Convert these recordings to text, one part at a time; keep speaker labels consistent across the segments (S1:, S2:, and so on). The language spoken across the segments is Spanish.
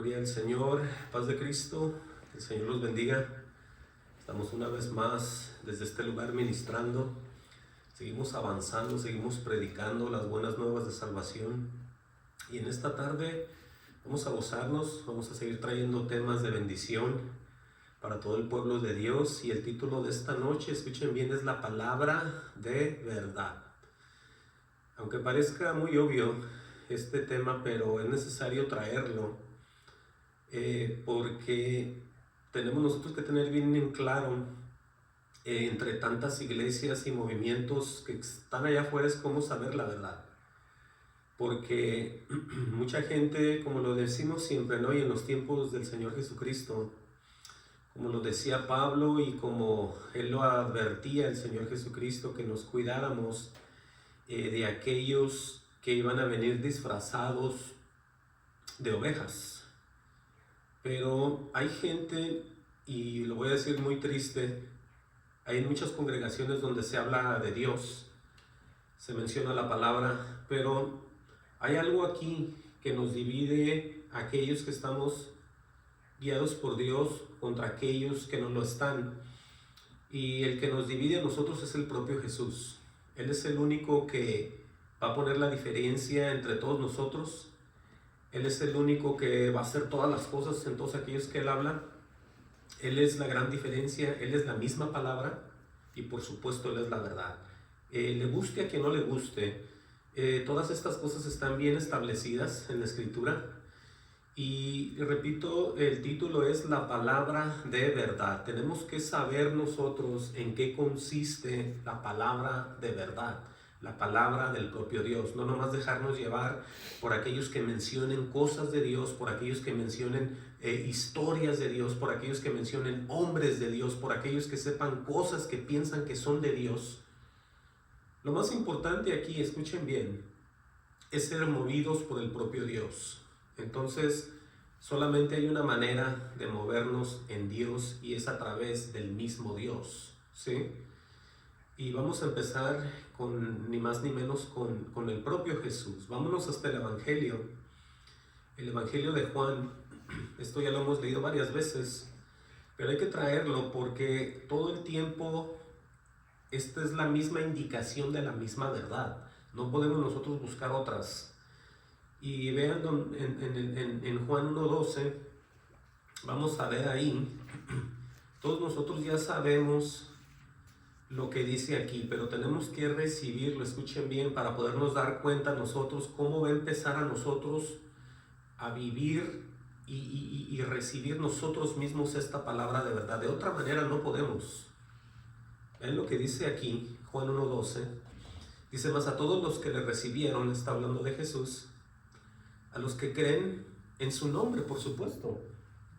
S1: Gloria al Señor, paz de Cristo, que el Señor los bendiga. Estamos una vez más desde este lugar ministrando, seguimos avanzando, seguimos predicando las buenas nuevas de salvación. Y en esta tarde vamos a gozarnos, vamos a seguir trayendo temas de bendición para todo el pueblo de Dios. Y el título de esta noche, escuchen bien, es la palabra de verdad. Aunque parezca muy obvio este tema, pero es necesario traerlo porque tenemos nosotros que tener bien en claro entre tantas iglesias y movimientos que están allá afuera es cómo saber la verdad. Porque mucha gente, como lo decimos siempre, ¿no? Y en los tiempos del Señor Jesucristo, como lo decía Pablo y como él lo advertía el Señor Jesucristo, que nos cuidáramos de aquellos que iban a venir disfrazados de ovejas. Pero hay gente, y lo voy a decir muy triste, hay muchas congregaciones donde se habla de Dios, se menciona la palabra, pero hay algo aquí que nos divide a aquellos que estamos guiados por Dios contra aquellos que no lo están. Y el que nos divide a nosotros es el propio Jesús. Él es el único que va a poner la diferencia entre todos nosotros. Él es el único que va a hacer todas las cosas en todos aquellos que Él habla. Él es la gran diferencia, Él es la misma palabra y por supuesto Él es la verdad. Le guste a quien no le guste, todas estas cosas están bien establecidas en la Escritura. Y repito, el título es la palabra de verdad. Tenemos que saber nosotros en qué consiste la palabra de verdad, la palabra del propio Dios. No nomás dejarnos llevar por aquellos que mencionen cosas de Dios, por aquellos que mencionen historias de Dios, por aquellos que mencionen hombres de Dios, por aquellos que sepan cosas que piensan que son de Dios. Lo más importante aquí, escuchen bien, es ser movidos por el propio Dios. Entonces, solamente hay una manera de movernos en Dios y es a través del mismo Dios, ¿sí? Y vamos a empezar con ni más ni menos con el propio Jesús. Vámonos hasta el Evangelio de Juan. Esto ya lo hemos leído varias veces, pero hay que traerlo porque todo el tiempo esta es la misma indicación de la misma verdad. No podemos nosotros buscar otras. Y vean en Juan 1:12, vamos a ver ahí, todos nosotros ya sabemos lo que dice aquí, pero tenemos que recibirlo, escuchen bien, para podernos dar cuenta nosotros cómo va a empezar a nosotros a vivir y recibir nosotros mismos esta palabra de verdad. De otra manera no podemos. Vean lo que dice aquí, Juan 1:12, dice: mas a todos los que le recibieron, está hablando de Jesús, a los que creen en su nombre, por supuesto.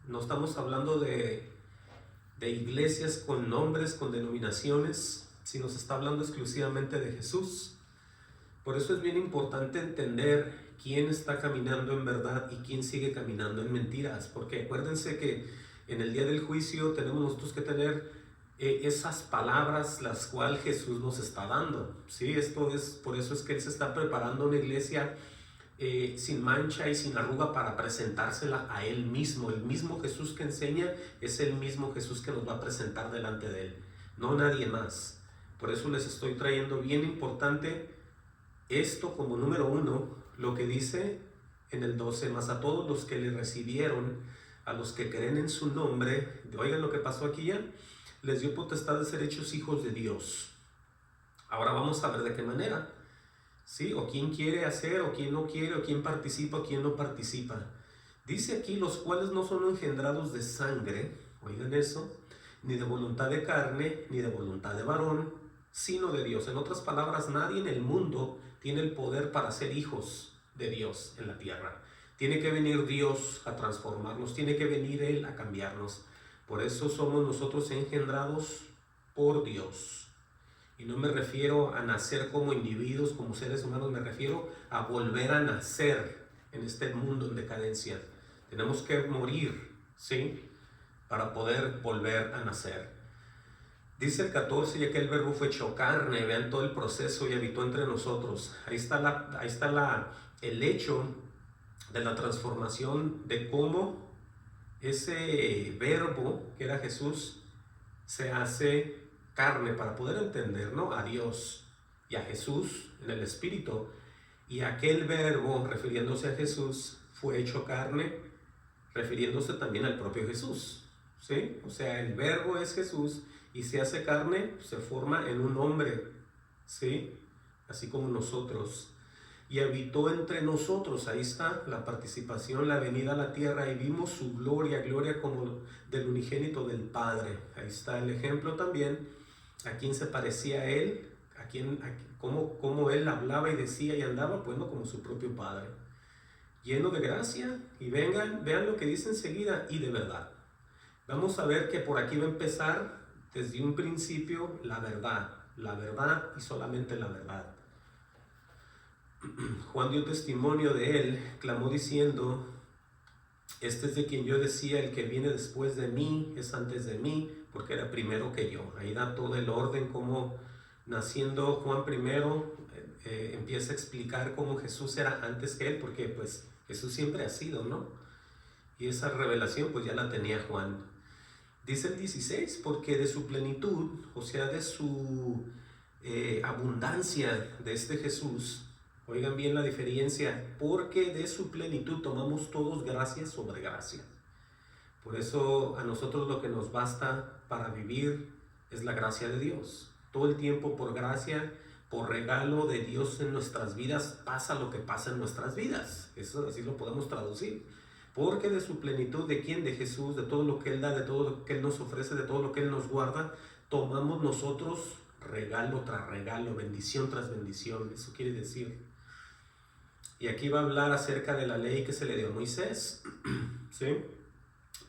S1: No estamos hablando de iglesias con nombres, con denominaciones, sino se está hablando exclusivamente de Jesús. Por eso es bien importante entender quién está caminando en verdad y quién sigue caminando en mentiras, porque acuérdense que en el día del juicio tenemos nosotros que tener esas palabras las cuales Jesús nos está dando, ¿sí? Esto es, por eso es que Él se está preparando una iglesia sin mancha y sin arruga para presentársela a Él mismo. El mismo Jesús que enseña es el mismo Jesús que nos va a presentar delante de Él, no nadie más. Por eso les estoy trayendo bien importante esto como número uno, lo que dice en el 12, mas a todos los que le recibieron, a los que creen en su nombre, oigan lo que pasó aquí ya, les dio potestad de ser hechos hijos de Dios. Ahora vamos a ver de qué manera. ¿Sí? O quién quiere hacer, o quién no quiere, o quién participa, o quién no participa. Dice aquí: los cuales no son engendrados de sangre, oigan eso, ni de voluntad de carne, ni de voluntad de varón, sino de Dios. En otras palabras, nadie en el mundo tiene el poder para ser hijos de Dios en la tierra. Tiene que venir Dios a transformarnos, tiene que venir Él a cambiarnos. Por eso somos nosotros engendrados por Dios. Y no me refiero a nacer como individuos, como seres humanos, me refiero a volver a nacer en este mundo en decadencia. Tenemos que morir, ¿sí? Para poder volver a nacer. Dice el 14, y aquel verbo fue hecho carne, vean todo el proceso, y habitó entre nosotros. Ahí está el hecho de la transformación de cómo ese verbo que era Jesús se hace carne para poder entender, ¿no?, a Dios y a Jesús en el Espíritu. Y aquel verbo, refiriéndose a Jesús, fue hecho carne, refiriéndose también al propio Jesús, ¿sí? O sea, el verbo es Jesús y se hace carne, se forma en un hombre, ¿sí? Así como nosotros. Y habitó entre nosotros, ahí está la participación, la venida a la tierra, y vimos su gloria, gloria como del unigénito del Padre. Ahí está el ejemplo también, a quién se parecía a él, cómo él hablaba y decía y andaba, pues no, como su propio Padre, lleno de gracia. Y vean lo que dice enseguida, y de verdad. Vamos a ver que por aquí va a empezar desde un principio la verdad y solamente la verdad. Juan dio testimonio de él, clamó diciendo: este es de quien yo decía, el que viene después de mí es antes de mí, porque era primero que yo. Ahí da todo el orden, como naciendo Juan primero, empieza a explicar cómo Jesús era antes que él, porque pues Jesús siempre ha sido, ¿no? Y esa revelación pues ya la tenía Juan. Dice el 16, porque de su plenitud, o sea, de su abundancia de este Jesús, oigan bien la diferencia, porque de su plenitud tomamos todos gracia sobre gracia. Por eso a nosotros lo que nos basta para vivir es la gracia de Dios. Todo el tiempo por gracia, por regalo de Dios en nuestras vidas, pasa lo que pasa en nuestras vidas. Eso así lo podemos traducir. Porque de su plenitud, ¿de quién? De Jesús, de todo lo que Él da, de todo lo que Él nos ofrece, de todo lo que Él nos guarda, tomamos nosotros regalo tras regalo, bendición tras bendición. Eso quiere decir. Y aquí va a hablar acerca de la ley que se le dio a Moisés, ¿sí?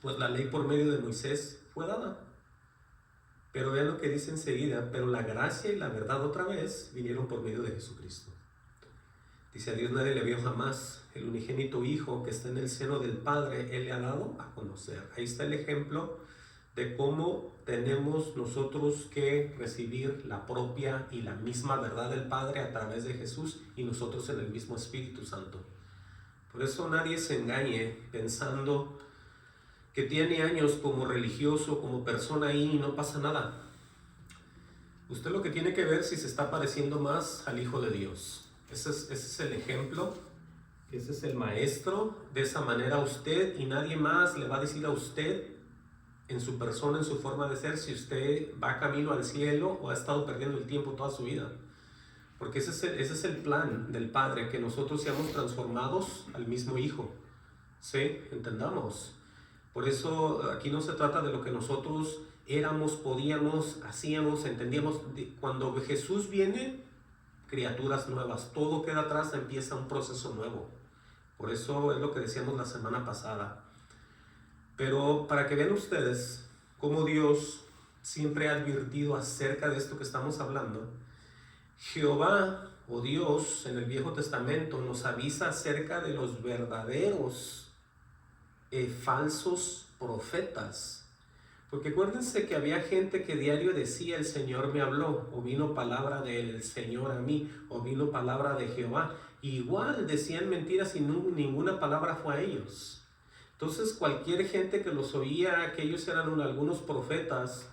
S1: Pues la ley por medio de Moisés fue dada. Pero vean lo que dice enseguida, pero la gracia y la verdad otra vez vinieron por medio de Jesucristo. Dice: a Dios nadie le vio jamás, el unigénito Hijo que está en el seno del Padre, Él le ha dado a conocer. Ahí está el ejemplo de cómo tenemos nosotros que recibir la propia y la misma verdad del Padre a través de Jesús, y nosotros en el mismo Espíritu Santo. Por eso nadie se engañe pensando que tiene años como religioso, como persona ahí, y no pasa nada. Usted lo que tiene que ver si se está pareciendo más al Hijo de Dios. Ese es el ejemplo, ese es el maestro. De esa manera usted y nadie más le va a decir a usted en su persona, en su forma de ser, si usted va camino al cielo o ha estado perdiendo el tiempo toda su vida. Porque ese es el plan del Padre, que nosotros seamos transformados al mismo Hijo. ¿Sí? Entendamos. Por eso aquí no se trata de lo que nosotros éramos, podíamos, hacíamos, entendíamos. Cuando Jesús viene, criaturas nuevas, todo queda atrás, empieza un proceso nuevo. Por eso es lo que decíamos la semana pasada. Pero para que vean ustedes cómo Dios siempre ha advertido acerca de esto que estamos hablando, Jehová o Dios en el Viejo Testamento nos avisa acerca de los verdaderos falsos profetas. Porque acuérdense que había gente que diario decía: el Señor me habló, o vino palabra del Señor a mí, o vino palabra de Jehová. Igual decían mentiras y ninguna palabra fue a ellos. Entonces cualquier gente que los oía, que ellos eran algunos profetas,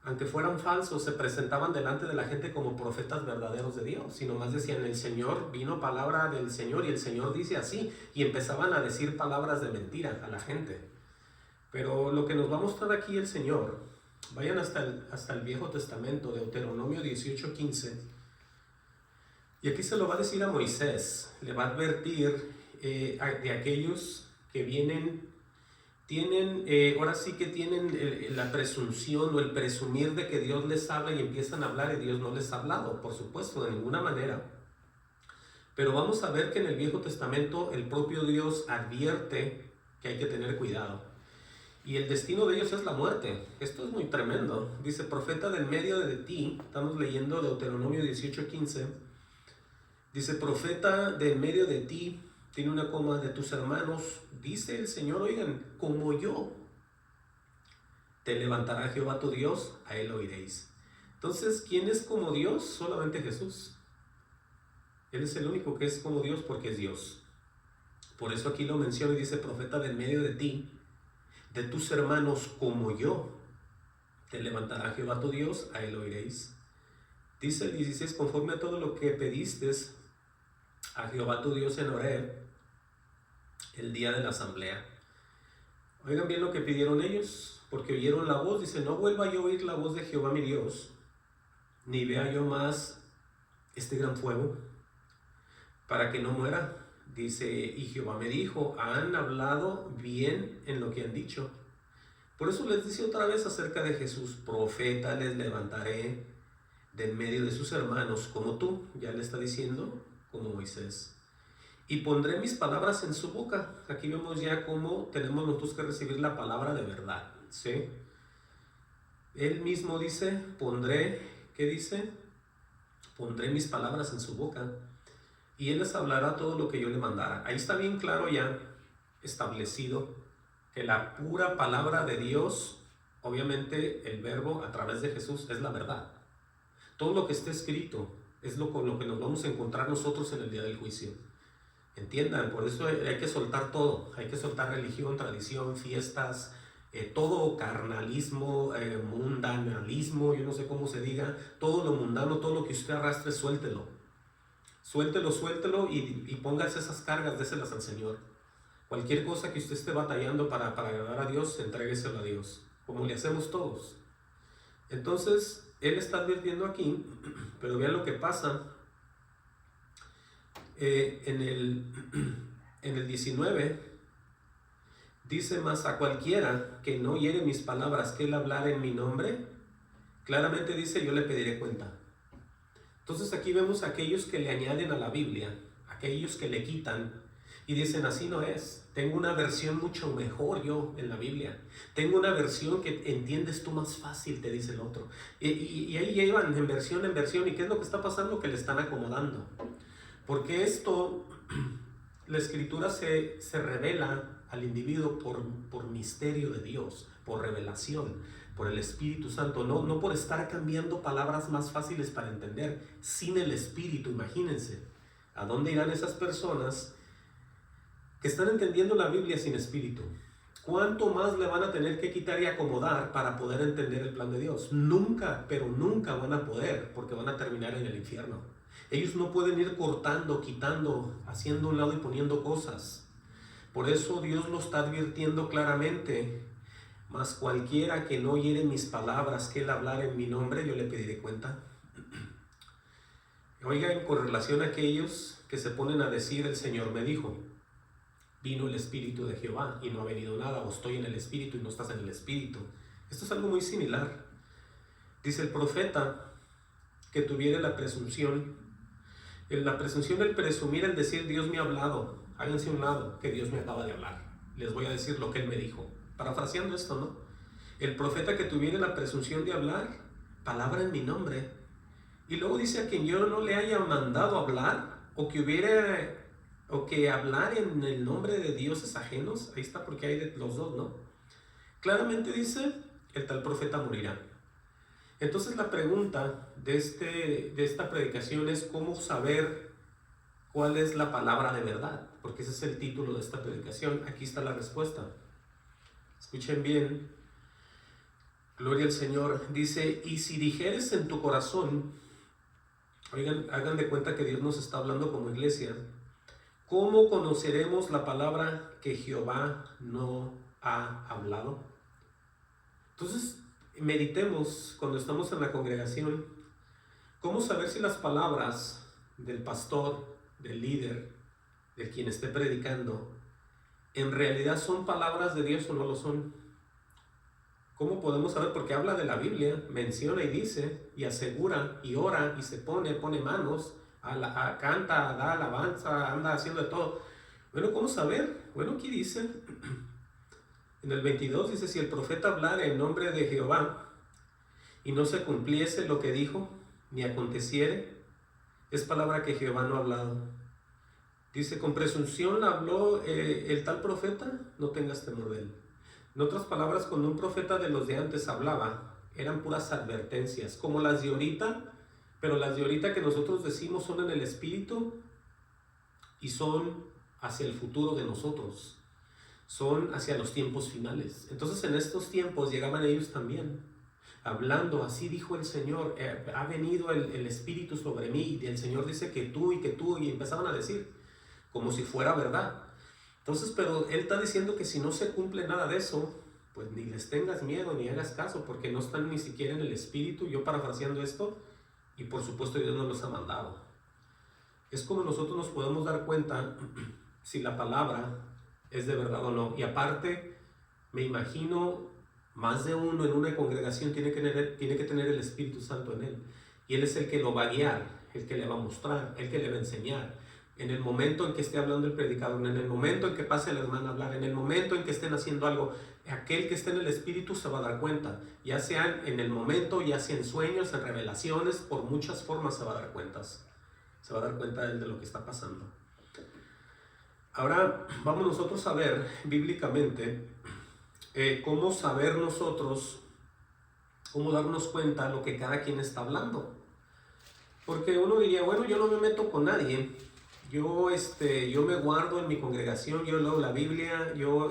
S1: aunque fueran falsos, se presentaban delante de la gente como profetas verdaderos de Dios, y nomás decían: el Señor, vino palabra del Señor, y el Señor dice así, y empezaban a decir palabras de mentira a la gente. Pero lo que nos va a mostrar aquí el Señor, vayan hasta el Viejo Testamento, Deuteronomio 18:15, y aquí se lo va a decir a Moisés, le va a advertir de aquellos que tienen ahora sí que tienen la presunción o el presumir de que Dios les habla, y empiezan a hablar y Dios no les ha hablado, por supuesto, de ninguna manera. Pero vamos a ver que en el Viejo Testamento el propio Dios advierte que hay que tener cuidado. Y el destino de ellos es la muerte. Esto es muy tremendo. Dice: profeta del medio de ti, estamos leyendo Deuteronomio 18:15. Dice: profeta del medio de ti, tiene una coma, de tus hermanos, dice el Señor, oigan, como yo, te levantará Jehová tu Dios, a él oiréis. Entonces, ¿quién es como Dios? Solamente Jesús. Él es el único que es como Dios, porque es Dios. Por eso aquí lo menciona y dice: profeta de en medio de ti, de tus hermanos como yo, te levantará Jehová tu Dios, a él oiréis. Dice el 16: conforme a todo lo que pediste a Jehová tu Dios en Horeb, el día de la asamblea. Oigan bien lo que pidieron ellos, porque oyeron la voz. Dice: no vuelva yo a oír la voz de Jehová mi Dios, ni vea yo más este gran fuego, para que no muera. Dice: y Jehová me dijo: han hablado bien en lo que han dicho. Por eso les dice otra vez acerca de Jesús: profeta les levantaré de en medio de sus hermanos como tú. Ya le está diciendo, como Moisés. Y pondré mis palabras en su boca. Aquí vemos ya cómo tenemos nosotros que recibir la palabra de verdad, ¿sí? Él mismo dice: pondré, ¿qué dice? Pondré mis palabras en su boca, y él les hablará todo lo que yo le mandara. Ahí está bien claro ya establecido que la pura palabra de Dios, obviamente el verbo a través de Jesús, es la verdad. Todo lo que está escrito es con lo que nos vamos a encontrar nosotros en el día del juicio. Entiendan, por eso hay que soltar todo. Hay que soltar religión, tradición, fiestas, todo carnalismo, mundanalismo, yo no sé cómo se diga, todo lo mundano, todo lo que usted arrastre, suéltelo. Suéltelo y póngase esas cargas, déselas al Señor. Cualquier cosa que usted esté batallando para agradar a Dios, entrégueselo a Dios, como le hacemos todos. Entonces, Él está advirtiendo aquí, pero vean lo que pasa en el 19. Dice: mas a cualquiera que no oyere mis palabras, que él hablara en mi nombre, claramente dice: yo le pediré cuenta. Entonces aquí vemos a aquellos que le añaden a la Biblia, aquellos que le quitan y dicen: así no es, tengo una versión mucho mejor yo en la Biblia, tengo una versión que entiendes tú más fácil, te dice el otro. Y ahí llevan en versión, ¿y qué es lo que está pasando? Que le están acomodando. Porque esto, la Escritura se revela al individuo por misterio de Dios, por revelación, por el Espíritu Santo, no por estar cambiando palabras más fáciles para entender, sin el Espíritu. Imagínense, ¿a dónde irán esas personas que están entendiendo la Biblia sin Espíritu? ¿Cuánto más le van a tener que quitar y acomodar para poder entender el plan de Dios? Nunca, pero nunca van a poder, porque van a terminar en el infierno. Ellos no pueden ir cortando, quitando, haciendo un lado y poniendo cosas. Por eso Dios lo está advirtiendo claramente: mas cualquiera que no oyere mis palabras, que él hablar en mi nombre, yo le pediré cuenta. Oigan, con relación a aquellos que se ponen a decir: el Señor me dijo, vino el Espíritu de Jehová y no ha venido nada, o estoy en el Espíritu y no estás en el Espíritu. Esto es algo muy similar. Dice: el profeta que tuviera la presunción del presumir, el decir: Dios me ha hablado, háganse a un lado, que Dios me acaba de hablar, les voy a decir lo que él me dijo. Parafraseando esto, ¿no? El profeta que tuviera la presunción de hablar palabra en mi nombre, y luego dice: a quien yo no le haya mandado hablar, o que hablar en el nombre de dioses ajenos. Ahí está, porque hay de los dos, ¿no? Claramente dice: el tal profeta morirá. Entonces la pregunta de esta predicación es: ¿cómo saber cuál es la palabra de verdad? Porque ese es el título de esta predicación. Aquí está la respuesta. Escuchen bien. Gloria al Señor. Dice: y si dijeres en tu corazón, oigan, hagan de cuenta que Dios nos está hablando como iglesia, ¿cómo conoceremos la palabra que Jehová no ha hablado? Entonces, meditemos cuando estamos en la congregación, ¿cómo saber si las palabras del pastor, del líder, de quien esté predicando, en realidad son palabras de Dios o no lo son? ¿Cómo podemos saber? Porque habla de la Biblia, menciona y dice, y asegura, y ora, y se pone manos, canta, da alabanza, anda haciendo de todo. Bueno, ¿cómo saber? Bueno, aquí dice, en el 22 dice: si el profeta hablara en nombre de Jehová, y no se cumpliese lo que dijo, ni aconteciere, es palabra que Jehová no ha hablado. Dice: con presunción habló el tal profeta, no tengas temor de él. En otras palabras, cuando un profeta de los de antes hablaba, eran puras advertencias, como las de ahorita, pero las de ahorita que nosotros decimos son en el Espíritu y son hacia el futuro de nosotros, son hacia los tiempos finales. Entonces en estos tiempos llegaban ellos también, hablando, así dijo el Señor, ha venido el Espíritu sobre mí, y el Señor dice que tú, y empezaban a decir, como si fuera verdad. Entonces, pero Él está diciendo que si no se cumple nada de eso, pues ni les tengas miedo, ni hagas caso, porque no están ni siquiera en el Espíritu. Yo parafraseando esto, y por supuesto Dios no los ha mandado. Es como nosotros nos podemos dar cuenta si la palabra es de verdad o no. Y aparte, me imagino, más de uno en una congregación tiene que tener el Espíritu Santo en él. Y Él es el que lo va a guiar, el que le va a mostrar, el que le va a enseñar. En el momento en que esté hablando el predicador, en el momento en que pase la hermana a hablar, en el momento en que estén haciendo algo, aquel que esté en el Espíritu se va a dar cuenta. Ya sea en el momento, ya sea en sueños, en revelaciones, por muchas formas se va a dar cuentas. Se va a dar cuenta de lo que está pasando. Ahora vamos nosotros a ver bíblicamente cómo saber nosotros, cómo darnos cuenta de lo que cada quien está hablando. Porque uno diría, bueno, yo no me meto con nadie, yo me guardo en mi congregación, yo leo la Biblia, yo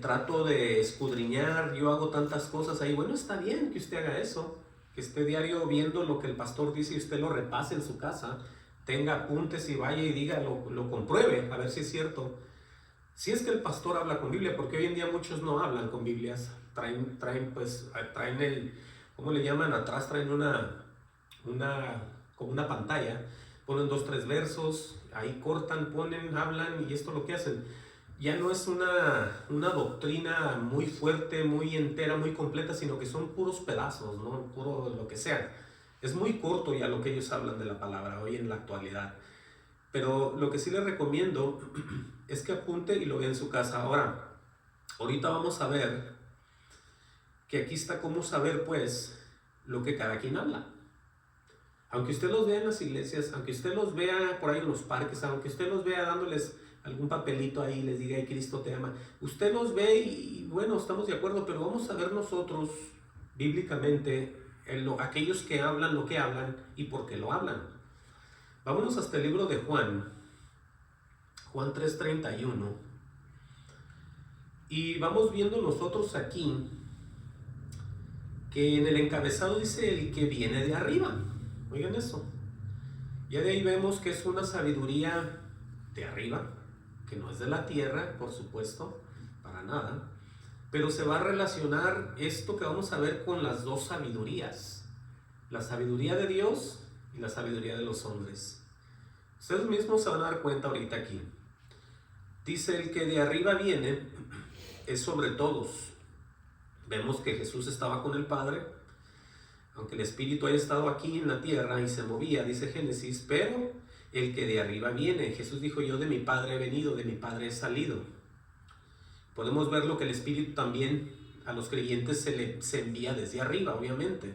S1: trato de escudriñar, yo hago tantas cosas ahí. Bueno, está bien que usted haga eso, que esté diario viendo lo que el pastor dice y usted lo repase en su casa, tenga apuntes y vaya y diga, lo compruebe, a ver si es cierto. Si es que el pastor habla con Biblia, porque hoy en día muchos no hablan con Biblias, traen el, ¿cómo le llaman? Atrás traen como una pantalla, ponen 2, 3 versos, ahí cortan, ponen, hablan, y esto es lo que hacen. Ya no es una doctrina muy fuerte, muy entera, muy completa, sino que son puros pedazos, ¿no? Puro lo que sea. Es muy corto ya lo que ellos hablan de la palabra hoy en la actualidad. Pero lo que sí les recomiendo es que apunte y lo vea en su casa. Ahora, ahorita vamos a ver que aquí está cómo saber, pues, lo que cada quien habla. Aunque usted los vea en las iglesias, aunque usted los vea por ahí en los parques, aunque usted los vea dándoles algún papelito ahí, les diga, Cristo te ama. Usted los ve y bueno, estamos de acuerdo, pero vamos a ver nosotros, bíblicamente, aquellos que hablan lo que hablan y por qué lo hablan. Vámonos hasta el libro de Juan 3:31. Y vamos viendo nosotros aquí que en el encabezado dice el que viene de arriba. Oigan eso. Ya de ahí vemos que es una sabiduría de arriba, que no es de la tierra, por supuesto, para nada. Pero se va a relacionar esto que vamos a ver con las dos sabidurías. La sabiduría de Dios y la sabiduría de los hombres. Ustedes mismos se van a dar cuenta ahorita aquí. Dice, el que de arriba viene es sobre todos. Vemos que Jesús estaba con el Padre, aunque el Espíritu haya estado aquí en la tierra y se movía, dice Génesis, pero el que de arriba viene. Jesús dijo, yo de mi Padre he venido, de mi Padre he salido. Podemos ver lo que el Espíritu también a los creyentes se envía desde arriba, obviamente.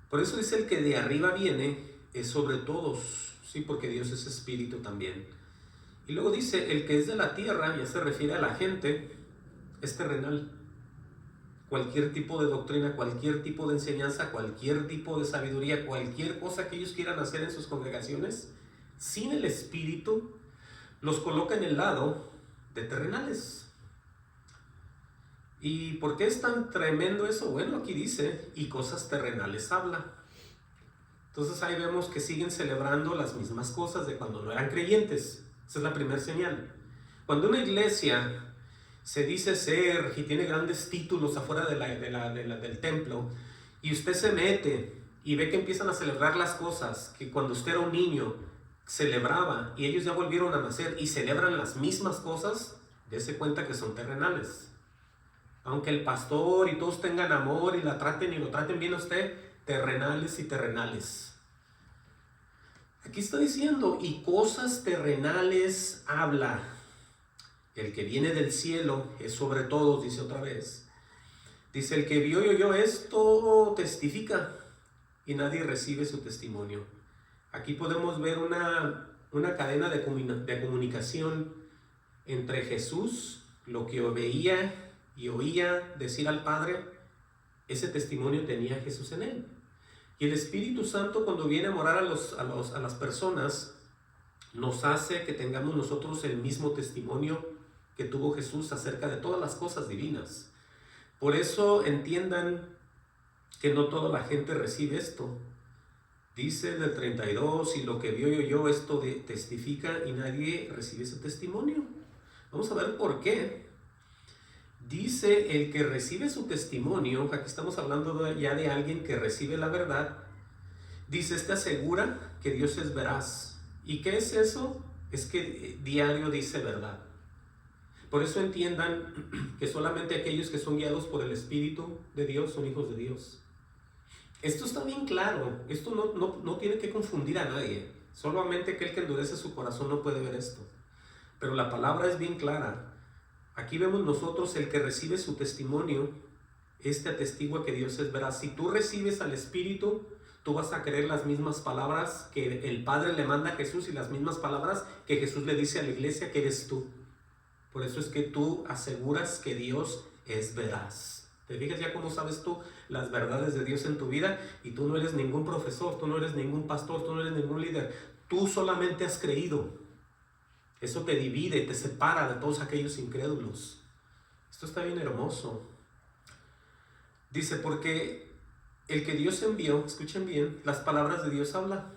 S1: Por eso dice, el que de arriba viene es sobre todos, sí, porque Dios es Espíritu también. Y luego dice, el que es de la tierra, ya se refiere a la gente, es terrenal. Cualquier tipo de doctrina, cualquier tipo de enseñanza, cualquier tipo de sabiduría, cualquier cosa que ellos quieran hacer en sus congregaciones, sin el Espíritu, los coloca en el lado de terrenales. ¿Y por qué es tan tremendo eso? Bueno, aquí dice, y cosas terrenales habla. Entonces ahí vemos que siguen celebrando las mismas cosas de cuando no eran creyentes. Esa es la primera señal. Cuando una iglesia se dice ser y tiene grandes títulos afuera del templo, y usted se mete y ve que empiezan a celebrar las cosas que cuando usted era un niño celebraba, y ellos ya volvieron a nacer y celebran las mismas cosas, dése cuenta que son terrenales. Aunque el pastor y todos tengan amor y la traten y lo traten bien a usted, terrenales y terrenales. Aquí está diciendo, y cosas terrenales habla. El que viene del cielo es sobre todos, dice otra vez. Dice, el que vio y oyó esto testifica, y nadie recibe su testimonio. Aquí podemos ver una cadena de comunicación entre Jesús, lo que veía y oía decir al Padre, ese testimonio tenía Jesús en él. Y el Espíritu Santo, cuando viene a morar a las personas, nos hace que tengamos nosotros el mismo testimonio que tuvo Jesús acerca de todas las cosas divinas. Por eso entiendan que no toda la gente recibe esto. Dice el del 32, y lo que vio y oyó esto testifica, y nadie recibe ese testimonio. Vamos a ver por qué. Dice el que recibe su testimonio, aquí estamos hablando ya de alguien que recibe la verdad, dice, este asegura que Dios es veraz. ¿Y qué es eso? Es que diario dice verdad. Por eso entiendan que solamente aquellos que son guiados por el Espíritu de Dios son hijos de Dios. Esto está bien claro, esto no tiene que confundir a nadie. Solamente aquel que endurece su corazón no puede ver esto. Pero la palabra es bien clara. Aquí vemos nosotros el que recibe su testimonio, este atestigua que Dios es veraz. Si tú recibes al Espíritu, tú vas a creer las mismas palabras que el Padre le manda a Jesús y las mismas palabras que Jesús le dice a la iglesia que eres tú. Por eso es que tú aseguras que Dios es veraz. ¿Te fijas ya cómo sabes tú las verdades de Dios en tu vida? Y tú no eres ningún profesor, tú no eres ningún pastor, tú no eres ningún líder. Tú solamente has creído. Eso te divide, te separa de todos aquellos incrédulos. Esto está bien hermoso. Dice, porque el que Dios envió, escuchen bien, las palabras de Dios habla.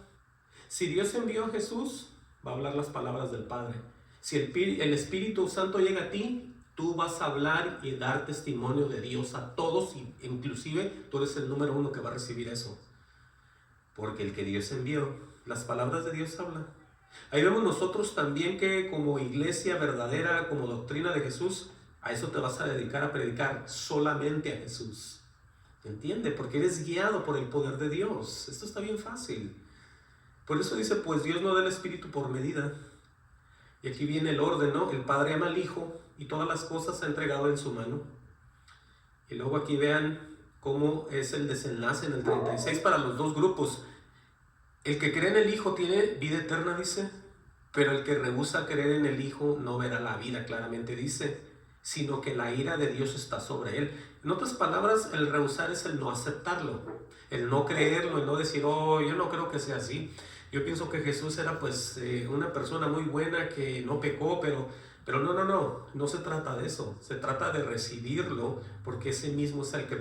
S1: Si Dios envió a Jesús, va a hablar las palabras del Padre. Si el Espíritu Santo llega a ti, tú vas a hablar y dar testimonio de Dios a todos, y inclusive tú eres el número 1 que va a recibir eso. Porque el que Dios envió, las palabras de Dios hablan. Ahí vemos nosotros también que como iglesia verdadera, como doctrina de Jesús, a eso te vas a dedicar a predicar solamente a Jesús. ¿Entiende? Porque eres guiado por el poder de Dios. Esto está bien fácil. Por eso dice, pues Dios no da el Espíritu por medida. Y aquí viene el orden, ¿no? El Padre ama al Hijo y todas las cosas ha entregado en su mano. Y luego aquí vean cómo es el desenlace en el 36 para los dos grupos. El que cree en el Hijo tiene vida eterna, dice, pero el que rehúsa creer en el Hijo no verá la vida, claramente dice, sino que la ira de Dios está sobre él. En otras palabras, el rehusar es el no aceptarlo, el no creerlo, el no decir, oh, yo no creo que sea así. Yo pienso que Jesús era pues una persona muy buena que no pecó, pero no se trata de eso. Se trata de recibirlo porque ese mismo es el que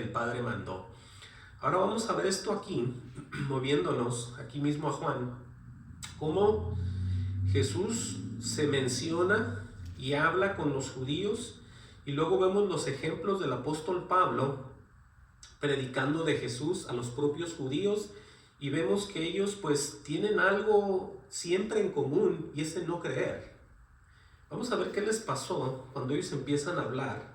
S1: el Padre mandó. Ahora vamos a ver esto aquí, moviéndonos aquí mismo a Juan, cómo Jesús se menciona y habla con los judíos, y luego vemos los ejemplos del apóstol Pablo predicando de Jesús a los propios judíos, y vemos que ellos pues tienen algo siempre en común, y es el no creer. Vamos a ver qué les pasó cuando ellos empiezan a hablar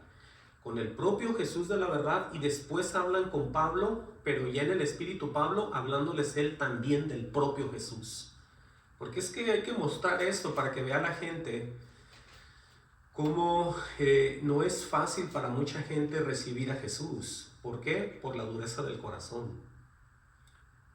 S1: con el propio Jesús de la verdad, y después hablan con Pablo, pero ya en el Espíritu Pablo hablándoles él también del propio Jesús. Porque es que hay que mostrar esto para que vea la gente cómo no es fácil para mucha gente recibir a Jesús. ¿Por qué? Por la dureza del corazón.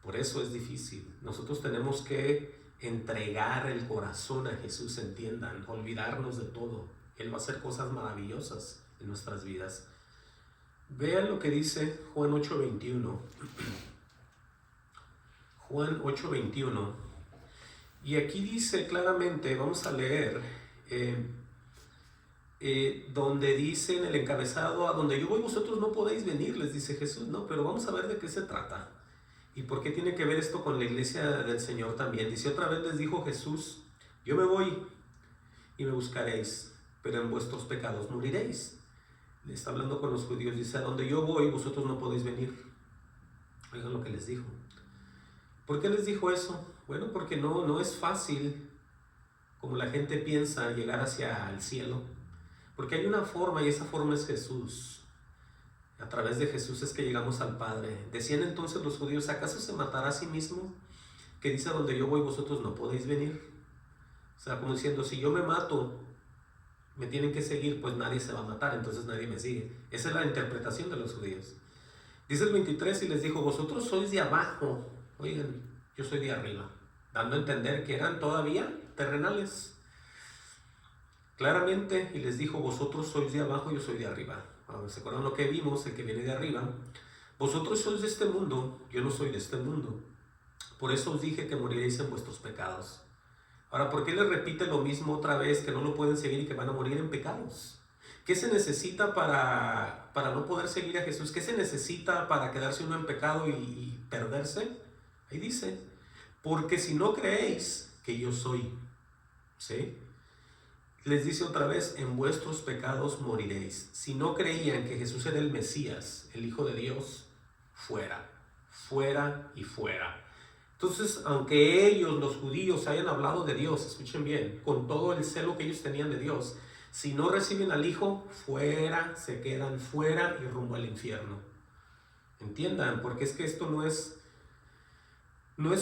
S1: Por eso es difícil. Nosotros tenemos que entregar el corazón a Jesús, entiendan, olvidarnos de todo. Él va a hacer cosas maravillosas en nuestras vidas. Vean lo que dice Juan 8:21. Juan 8:21. Y aquí dice claramente, vamos a leer, donde dice en el encabezado, a donde yo voy vosotros no podéis venir, les dice Jesús. No, pero vamos a ver de qué se trata. ¿Y por qué tiene que ver esto con la iglesia del Señor también? Dice, otra vez les dijo Jesús, yo me voy y me buscaréis, pero en vuestros pecados moriréis. Le está hablando con los judíos, dice, a donde yo voy vosotros no podéis venir. Oigan lo que les dijo. ¿Por qué les dijo eso? Bueno, porque no es fácil, como la gente piensa, llegar hacia el cielo. Porque hay una forma, y esa forma es Jesús. A través de Jesús es que llegamos al Padre. Decían entonces los judíos, ¿acaso se matará a sí mismo? Que dice, a donde yo voy vosotros no podéis venir. O sea, como diciendo, si yo me mato, me tienen que seguir, pues nadie se va a matar, entonces nadie me sigue. Esa es la interpretación de los judíos. Dice el 23, y les dijo, vosotros sois de abajo, oigan, yo soy de arriba, dando a entender que eran todavía terrenales. Claramente, y les dijo, vosotros sois de abajo, yo soy de arriba. Ahora, ¿se acuerdan lo que vimos? El que viene de arriba. Vosotros sois de este mundo, yo no soy de este mundo. Por eso os dije que moriréis en vuestros pecados. Ahora, ¿por qué les repite lo mismo otra vez, que no lo pueden seguir y que van a morir en pecados? ¿Qué se necesita para no poder seguir a Jesús? ¿Qué se necesita para quedarse uno en pecado y perderse? Ahí dice, porque si no creéis que yo soy, ¿sí? Les dice otra vez, en vuestros pecados moriréis. Si no creían que Jesús era el Mesías, el Hijo de Dios, fuera, fuera y fuera. Entonces, aunque ellos, los judíos, hayan hablado de Dios, escuchen bien, con todo el celo que ellos tenían de Dios, si no reciben al Hijo, fuera, se quedan fuera y rumbo al infierno. Entiendan, porque es que esto no es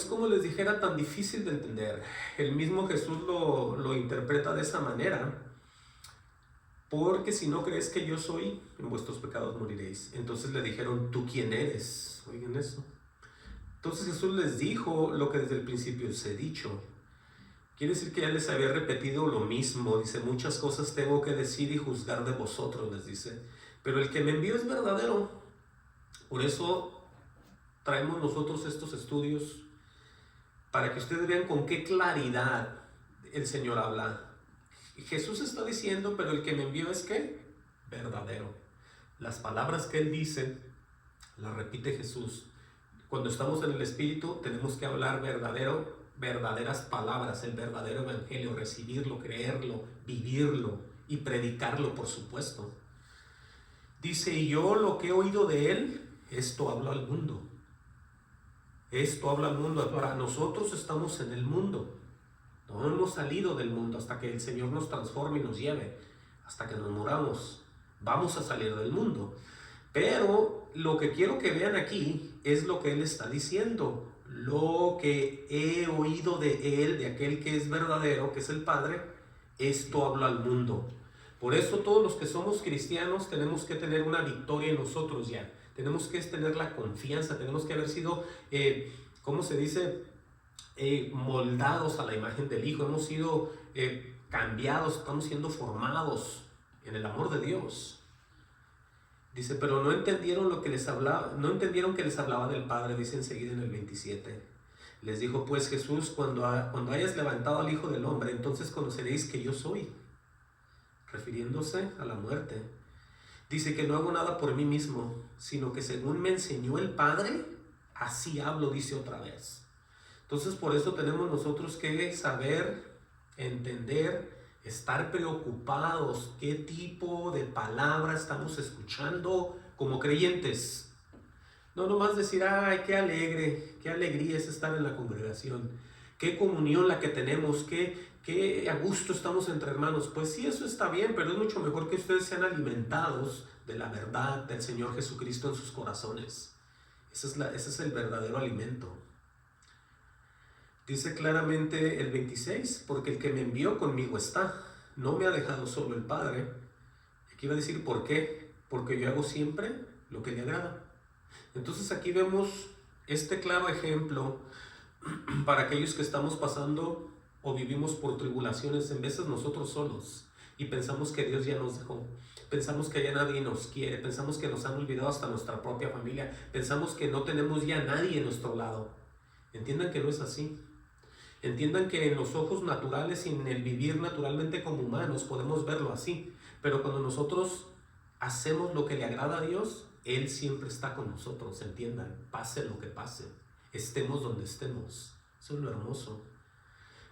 S1: como les dijera tan difícil de entender. El mismo Jesús lo interpreta de esa manera. Porque si no crees que yo soy, en vuestros pecados moriréis. Entonces le dijeron, ¿tú quién eres? Oigan eso. Entonces Jesús les dijo lo que desde el principio les he dicho. Quiere decir que ya les había repetido lo mismo. Dice, muchas cosas tengo que decir y juzgar de vosotros, les dice. Pero el que me envió es verdadero. Por eso traemos nosotros estos estudios, para que ustedes vean con qué claridad el Señor habla. Jesús está diciendo, pero el que me envió es ¿qué? Verdadero. Las palabras que Él dice, las repite Jesús. Cuando estamos en el Espíritu, tenemos que hablar verdaderas palabras, el verdadero evangelio, recibirlo, creerlo, vivirlo y predicarlo, por supuesto. Dice, y yo lo que he oído de Él, esto hablo al mundo. Esto habla al mundo. Ahora, nosotros estamos en el mundo. No hemos salido del mundo hasta que el Señor nos transforme y nos lleve. Hasta que nos muramos. Vamos a salir del mundo. Pero lo que quiero que vean aquí es lo que Él está diciendo. Lo que he oído de Él, de aquel que es verdadero, que es el Padre, esto habla al mundo. Por eso todos los que somos cristianos tenemos que tener una victoria en nosotros ya. Tenemos que tener la confianza, tenemos que haber sido, ¿cómo se dice? Moldados a la imagen del Hijo. Hemos sido cambiados, estamos siendo formados en el amor de Dios. Dice, pero no entendieron lo que les hablaba, no entendieron que les hablaba del Padre, dice enseguida en el 27. Les dijo, pues Jesús, cuando hayas levantado al Hijo del Hombre, entonces conoceréis que yo soy, refiriéndose a la muerte. Dice que no hago nada por mí mismo, sino que según me enseñó el Padre, así hablo, dice otra vez. Entonces por eso tenemos nosotros que saber, entender, estar preocupados qué tipo de palabra estamos escuchando como creyentes. No nomás decir, ay, qué alegre, qué alegría es estar en la congregación, qué comunión la que tenemos, qué a gusto estamos entre hermanos. Pues sí, eso está bien, pero es mucho mejor que ustedes sean alimentados de la verdad del Señor Jesucristo en sus corazones. Ese es el verdadero alimento. Dice claramente el 26, porque el que me envió conmigo está, no me ha dejado solo el Padre. Aquí va a decir ¿por qué? Porque yo hago siempre lo que le agrada. Entonces aquí vemos este claro ejemplo para aquellos que estamos pasando o vivimos por tribulaciones, en veces nosotros solos, y pensamos que Dios ya nos dejó, pensamos que ya nadie nos quiere, pensamos que nos han olvidado hasta nuestra propia familia, pensamos que no tenemos ya nadie a nuestro lado. Entiendan que no es así. Entiendan que en los ojos naturales y en el vivir naturalmente como humanos podemos verlo así, pero cuando nosotros hacemos lo que le agrada a Dios, Él siempre está con nosotros, entiendan, pase lo que pase, estemos donde estemos. Eso es lo hermoso.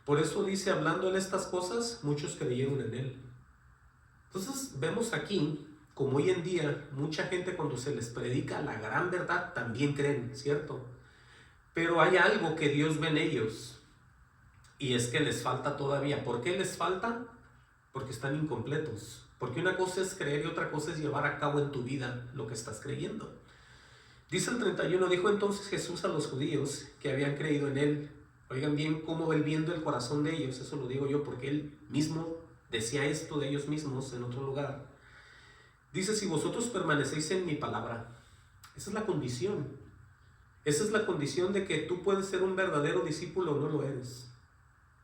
S1: Por eso dice, hablando en estas cosas, muchos creyeron en Él. Entonces vemos aquí, como hoy en día, mucha gente cuando se les predica la gran verdad, también creen, ¿cierto? Pero hay algo que Dios ve en ellos, y es que les falta todavía. ¿Por qué les falta? Porque están incompletos. Porque una cosa es creer y otra cosa es llevar a cabo en tu vida lo que estás creyendo. Dice el 31, dijo entonces Jesús a los judíos que habían creído en Él. Oigan bien cómo Él viendo el corazón de ellos, eso lo digo yo porque Él mismo decía esto de ellos mismos en otro lugar. Dice, si vosotros permanecéis en mi palabra, esa es la condición. Esa es la condición de que tú puedes ser un verdadero discípulo o no lo eres.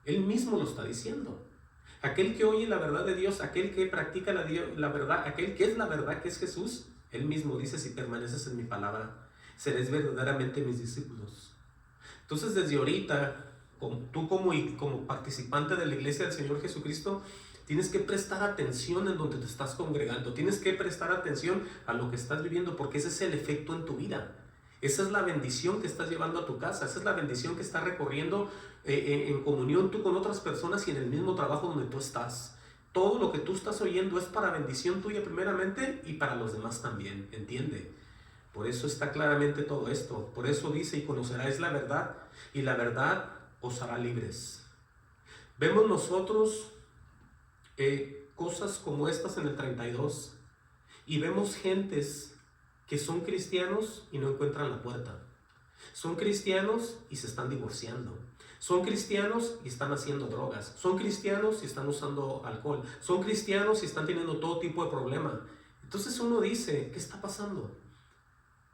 S1: Él mismo lo está diciendo. Aquel que oye la verdad de Dios, aquel que practica la verdad, aquel que es la verdad, que es Jesús, Él mismo dice, si permaneces en mi palabra, seréis verdaderamente mis discípulos. Entonces desde ahorita, Tú como participante de la iglesia del Señor Jesucristo, tienes que prestar atención en donde te estás congregando. Tienes que prestar atención a lo que estás viviendo, porque ese es el efecto en tu vida. Esa es la bendición que estás llevando a tu casa. Esa es la bendición que estás recorriendo en comunión tú con otras personas y en el mismo trabajo donde tú estás. Todo lo que tú estás oyendo es para bendición tuya primeramente y para los demás también. ¿Entiende? Por eso está claramente todo esto. Por eso dice: y conoceráis la verdad, y la verdad os hará libres. Vemos nosotros cosas como estas en el 32, y vemos gentes que son cristianos y no encuentran la puerta. Son cristianos y se están divorciando. Son cristianos y están haciendo drogas. Son cristianos y están usando alcohol. Son cristianos y están teniendo todo tipo de problema. Entonces uno dice: ¿qué está pasando?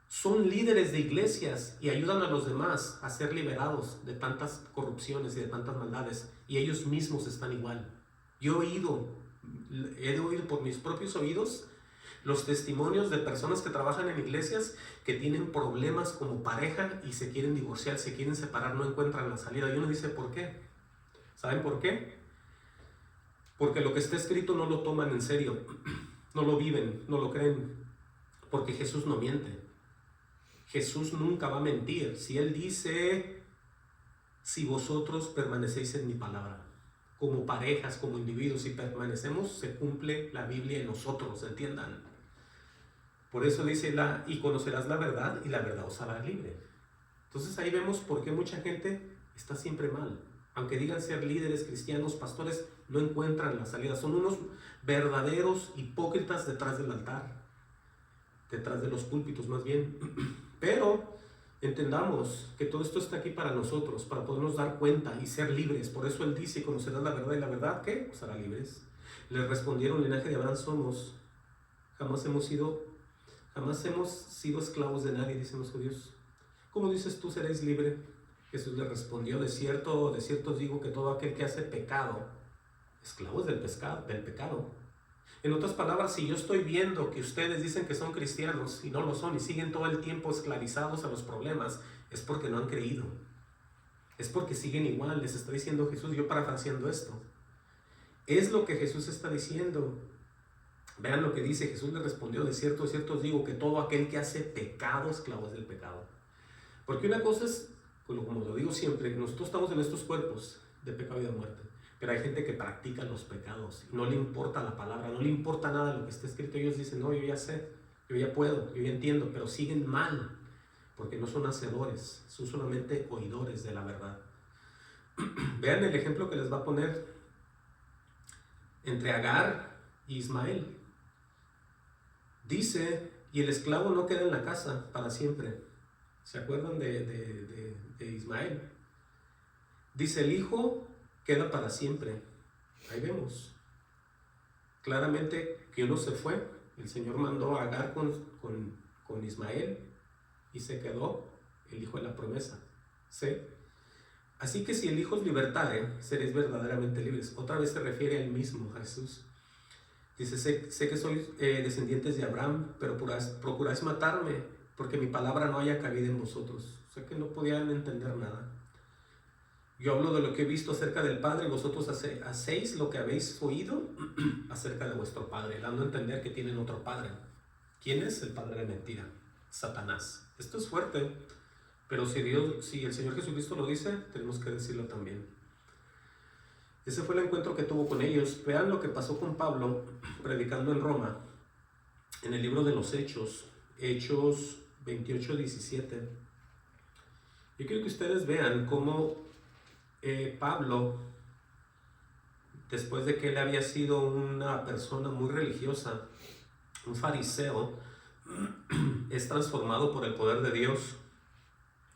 S1: Son líderes de iglesias y ayudan a los demás a ser liberados de tantas corrupciones y de tantas maldades, y ellos mismos están igual. Yo he oído por mis propios oídos los testimonios de personas que trabajan en iglesias que tienen problemas como pareja y se quieren divorciar, se quieren separar, no encuentran la salida. Y uno dice: ¿por qué? ¿Saben por qué? Porque lo que está escrito no lo toman en serio, no lo viven, no lo creen, porque Jesús no miente. Jesús nunca va a mentir. Si Él dice: si vosotros permanecéis en mi palabra, como parejas, como individuos, si permanecemos, se cumple la Biblia en nosotros, ¿entiendan? Por eso dice: y conocerás la verdad, y la verdad os hará libre. Entonces ahí vemos por qué mucha gente está siempre mal. Aunque digan ser líderes cristianos, pastores, no encuentran la salida. Son unos verdaderos hipócritas detrás del altar, detrás de los púlpitos más bien. Pero entendamos que todo esto está aquí para nosotros, para podernos dar cuenta y ser libres. Por eso Él dice: conocerás la verdad, y la verdad, ¿qué? Os hará libres. Le respondieron: linaje de Abraham somos, jamás hemos sido esclavos de nadie, dicen los judíos. ¿Cómo dices tú seréis libre? Jesús le respondió: de cierto os digo que todo aquel que hace pecado, esclavos del pecado. En otras palabras, si yo estoy viendo que ustedes dicen que son cristianos y no lo son y siguen todo el tiempo esclavizados a los problemas, es porque no han creído. Es porque siguen igual, les está diciendo Jesús, yo parafraseando esto. Es lo que Jesús está diciendo. Vean lo que dice: Jesús le respondió: de cierto os digo que todo aquel que hace pecado, esclavo es del pecado. Porque una cosa es, como lo digo siempre, nosotros estamos en estos cuerpos de pecado y de muerte. Pero hay gente que practica los pecados y no le importa la palabra, no le importa nada de lo que está escrito. Ellos dicen: no, yo ya sé, yo ya puedo, yo ya entiendo, pero siguen mal, porque no son hacedores, son solamente oidores de la verdad. Vean el ejemplo que les va a poner entre Agar y Ismael. Dice: y el esclavo no queda en la casa para siempre. ¿Se acuerdan de Ismael? Dice: el hijo queda para siempre. Ahí vemos claramente que uno se fue. El Señor mandó a Agar con Ismael y se quedó el hijo de la promesa. ¿Sí? Así que si el Hijo os libertare, seréis verdaderamente libres. Otra vez se refiere al mismo Jesús. Dice: sé que sois descendientes de Abraham, pero procuráis matarme, porque mi palabra no haya cabida en vosotros. O sea que no podían entender nada. Yo hablo de lo que he visto acerca del Padre, y vosotros hacéis lo que habéis oído acerca de vuestro Padre, dando a entender que tienen otro Padre. ¿Quién es el padre de mentira? Satanás. Esto es fuerte, pero si el Señor Jesucristo lo dice, tenemos que decirlo también. Ese fue el encuentro que tuvo con ellos. Vean lo que pasó con Pablo predicando en Roma, en el libro de los Hechos 28-17. Yo quiero que ustedes vean cómo Pablo, después de que él había sido una persona muy religiosa, un fariseo, es transformado por el poder de Dios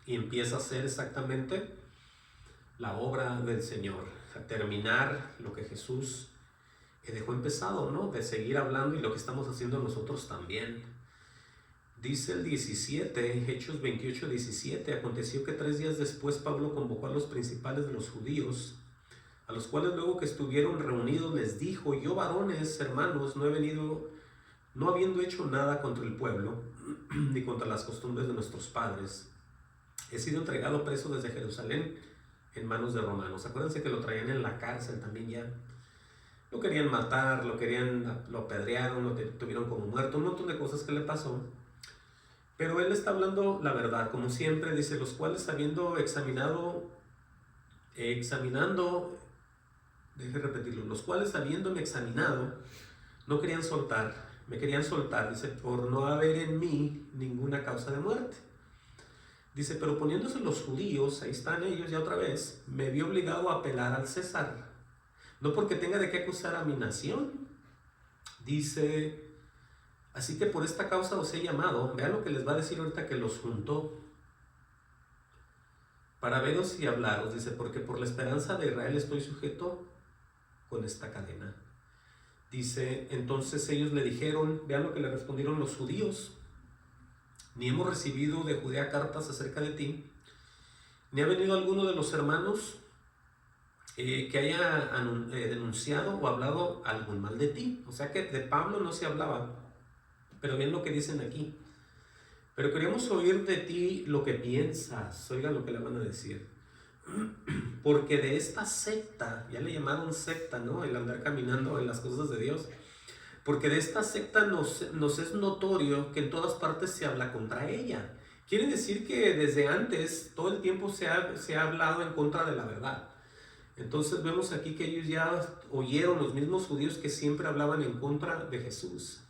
S1: y empieza a hacer exactamente la obra del Señor, a terminar lo que Jesús dejó empezado, ¿no? De seguir hablando, y lo que estamos haciendo nosotros también. Dice el 17, Hechos 28-17, aconteció que 3 días después Pablo convocó a los principales de los judíos, a los cuales luego que estuvieron reunidos les dijo: yo, varones, hermanos, no habiendo hecho nada contra el pueblo, ni contra las costumbres de nuestros padres, he sido entregado preso desde Jerusalén en manos de romanos. Acuérdense que lo traían en la cárcel también ya. Lo querían matar, lo apedrearon, lo tuvieron como muerto, un montón de cosas que le pasó. Pero él está hablando la verdad, como siempre, dice, los cuales habiendo deje repetirlo, los cuales habiéndome examinado, no querían soltar, me querían soltar, dice, por no haber en mí ninguna causa de muerte. Dice, pero poniéndose los judíos, ahí están ellos ya otra vez, me vi obligado a apelar al César, no porque tenga de qué acusar a mi nación. Dice, así que por esta causa os he llamado. Vean lo que les va a decir ahorita que los juntó. Para veros y hablaros, dice, porque por la esperanza de Israel estoy sujeto con esta cadena. Dice, entonces ellos le dijeron, vean lo que le respondieron los judíos, ni hemos recibido de Judea cartas acerca de ti, ni ha venido alguno de los hermanos que haya denunciado o hablado algún mal de ti. O sea que de Pablo no se hablaba, pero ven lo que dicen aquí. Pero queremos oír de ti lo que piensas. Oigan lo que le van a decir. Porque de esta secta, ya le llamaron secta, ¿no? El andar caminando en las cosas de Dios. Porque de esta secta nos es notorio que en todas partes se habla contra ella. Quiere decir que desde antes, todo el tiempo se ha hablado en contra de la verdad. Entonces vemos aquí que ellos ya oyeron, los mismos judíos que siempre hablaban en contra de Jesús.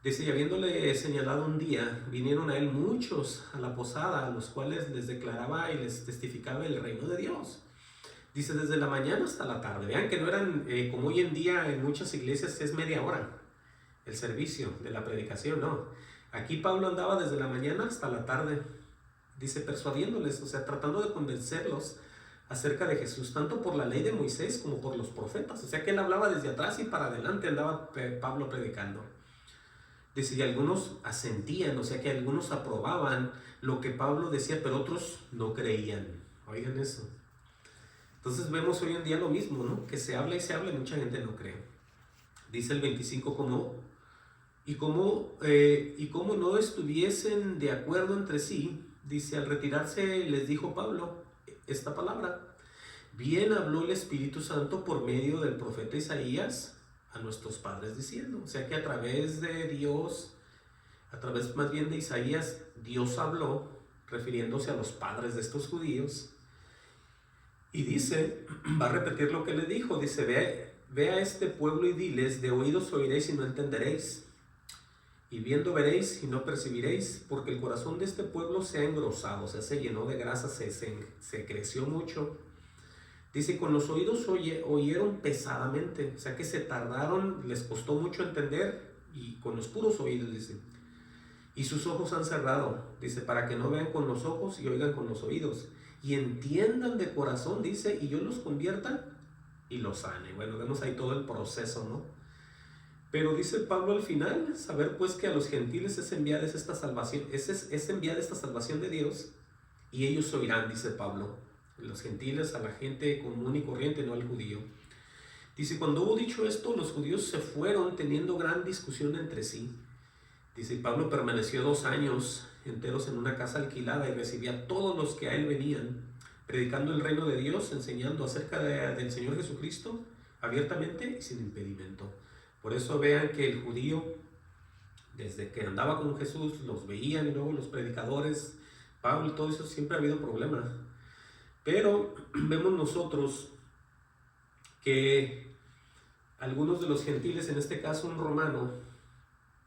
S1: Dice, y habiéndole señalado un día, vinieron a él muchos a la posada, a los cuales les declaraba y les testificaba el reino de Dios. Dice, desde la mañana hasta la tarde. Vean que no eran, como hoy en día en muchas iglesias es media hora el servicio de la predicación, no. Aquí Pablo andaba desde la mañana hasta la tarde. Dice, persuadiéndoles, o sea, tratando de convencerlos acerca de Jesús, tanto por la ley de Moisés como por los profetas. O sea que él hablaba desde atrás y para adelante andaba Pablo predicando. Dice, y algunos asentían, o sea que algunos aprobaban lo que Pablo decía, pero otros no creían. Oigan eso. Entonces vemos hoy en día lo mismo, ¿no? Que se habla y mucha gente no cree. Dice el 25, como no estuviesen de acuerdo entre sí, dice, al retirarse les dijo Pablo esta palabra, bien habló el Espíritu Santo por medio del profeta Isaías a nuestros padres diciendo, o sea que a través de Dios, a través más bien de Isaías, Dios habló refiriéndose a los padres de estos judíos y dice, va a repetir lo que le dijo, dice, ve a este pueblo y diles, de oídos oiréis y no entenderéis, y viendo veréis y no percibiréis, porque el corazón de este pueblo se ha engrosado, o sea, se llenó de grasa, se creció mucho. Dice, con los oídos oyeron pesadamente, o sea que se tardaron, les costó mucho entender, y con los puros oídos, dice. Y sus ojos han cerrado, dice, para que no vean con los ojos y oigan con los oídos, y entiendan de corazón, dice, y yo los convierta y los sane. Bueno, vemos ahí todo el proceso, ¿no? Pero dice Pablo al final, saber pues que a los gentiles es enviada esta salvación, es enviada esta salvación de Dios, y ellos oirán, dice Pablo. Los gentiles, a la gente común y corriente, no al judío. Dice, cuando hubo dicho esto, los judíos se fueron teniendo gran discusión entre sí. Dice, Pablo permaneció 2 años enteros en una casa alquilada y recibía a todos los que a él venían, predicando el reino de Dios, enseñando acerca del Señor Jesucristo, abiertamente y sin impedimento. Por eso vean que el judío, desde que andaba con Jesús, los veían y luego los predicadores, Pablo y todo eso, siempre ha habido problemas. Pero vemos nosotros que algunos de los gentiles, en este caso un romano,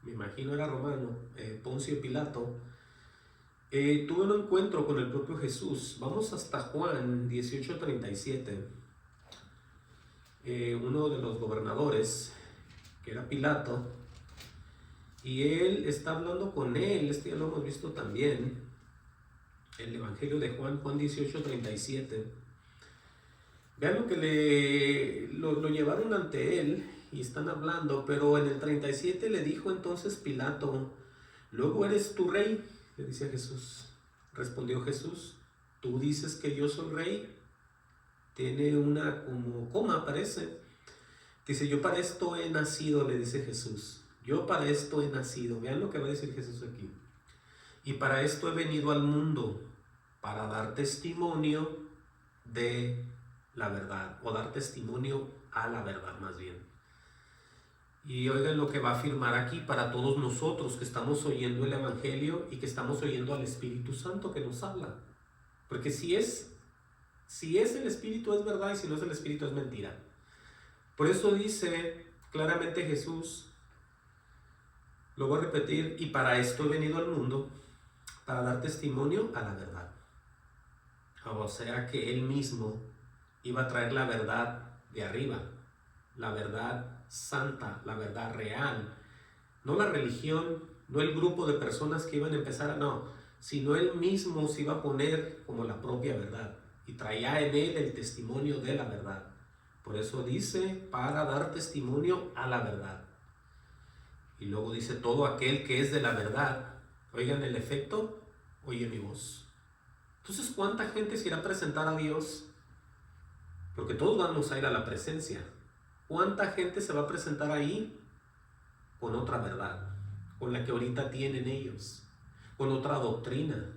S1: me imagino era romano, Poncio Pilato, tuvo un encuentro con el propio Jesús. Vamos hasta Juan 18:37. Uno de los gobernadores, que era Pilato, y él está hablando con él, esto ya lo hemos visto también, el Evangelio de Juan 18:37. Vean lo que lo llevaron ante él y están hablando, pero en el 37 le dijo entonces Pilato, ¿luego eres tú rey? Le dice a Jesús. Respondió Jesús, ¿tú dices que yo soy rey? Tiene una como coma, parece. Dice, yo para esto he nacido, le dice Jesús. Yo para esto he nacido. Vean lo que va a decir Jesús aquí. Y para esto he venido al mundo, para dar testimonio de la verdad, o dar testimonio a la verdad más bien. Y oigan lo que va a afirmar aquí para todos nosotros que estamos oyendo el Evangelio y que estamos oyendo al Espíritu Santo que nos habla. Porque si es el Espíritu es verdad, y si no es el Espíritu es mentira. Por eso dice claramente Jesús, lo voy a repetir: y para esto he venido al mundo, para dar testimonio a la verdad. O sea que Él mismo iba a traer la verdad de arriba, la verdad santa, la verdad real. No la religión, no el grupo de personas que iban a empezar no, sino Él mismo se iba a poner como la propia verdad y traía en Él el testimonio de la verdad. Por eso dice, para dar testimonio a la verdad. Y luego dice, todo aquel que es de la verdad, oigan el efecto, oye mi voz. Entonces, ¿cuánta gente se irá a presentar a Dios? Porque todos vamos a ir a la presencia. ¿Cuánta gente se va a presentar ahí con otra verdad? Con la que ahorita tienen ellos, con otra doctrina,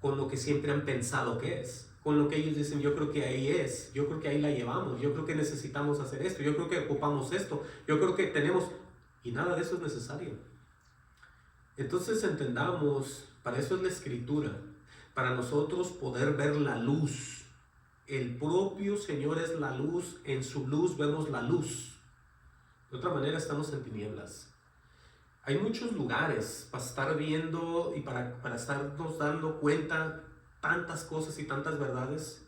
S1: con lo que siempre han pensado que es, con lo que ellos dicen, yo creo que ahí es, yo creo que ahí la llevamos, yo creo que necesitamos hacer esto, yo creo que ocupamos esto, yo creo que tenemos, y nada de eso es necesario. Entonces entendamos, para eso es la Escritura, para nosotros poder ver la luz. El propio Señor es la luz, en su luz vemos la luz. De otra manera estamos en tinieblas. Hay muchos lugares para estar viendo y para estarnos dando cuenta tantas cosas y tantas verdades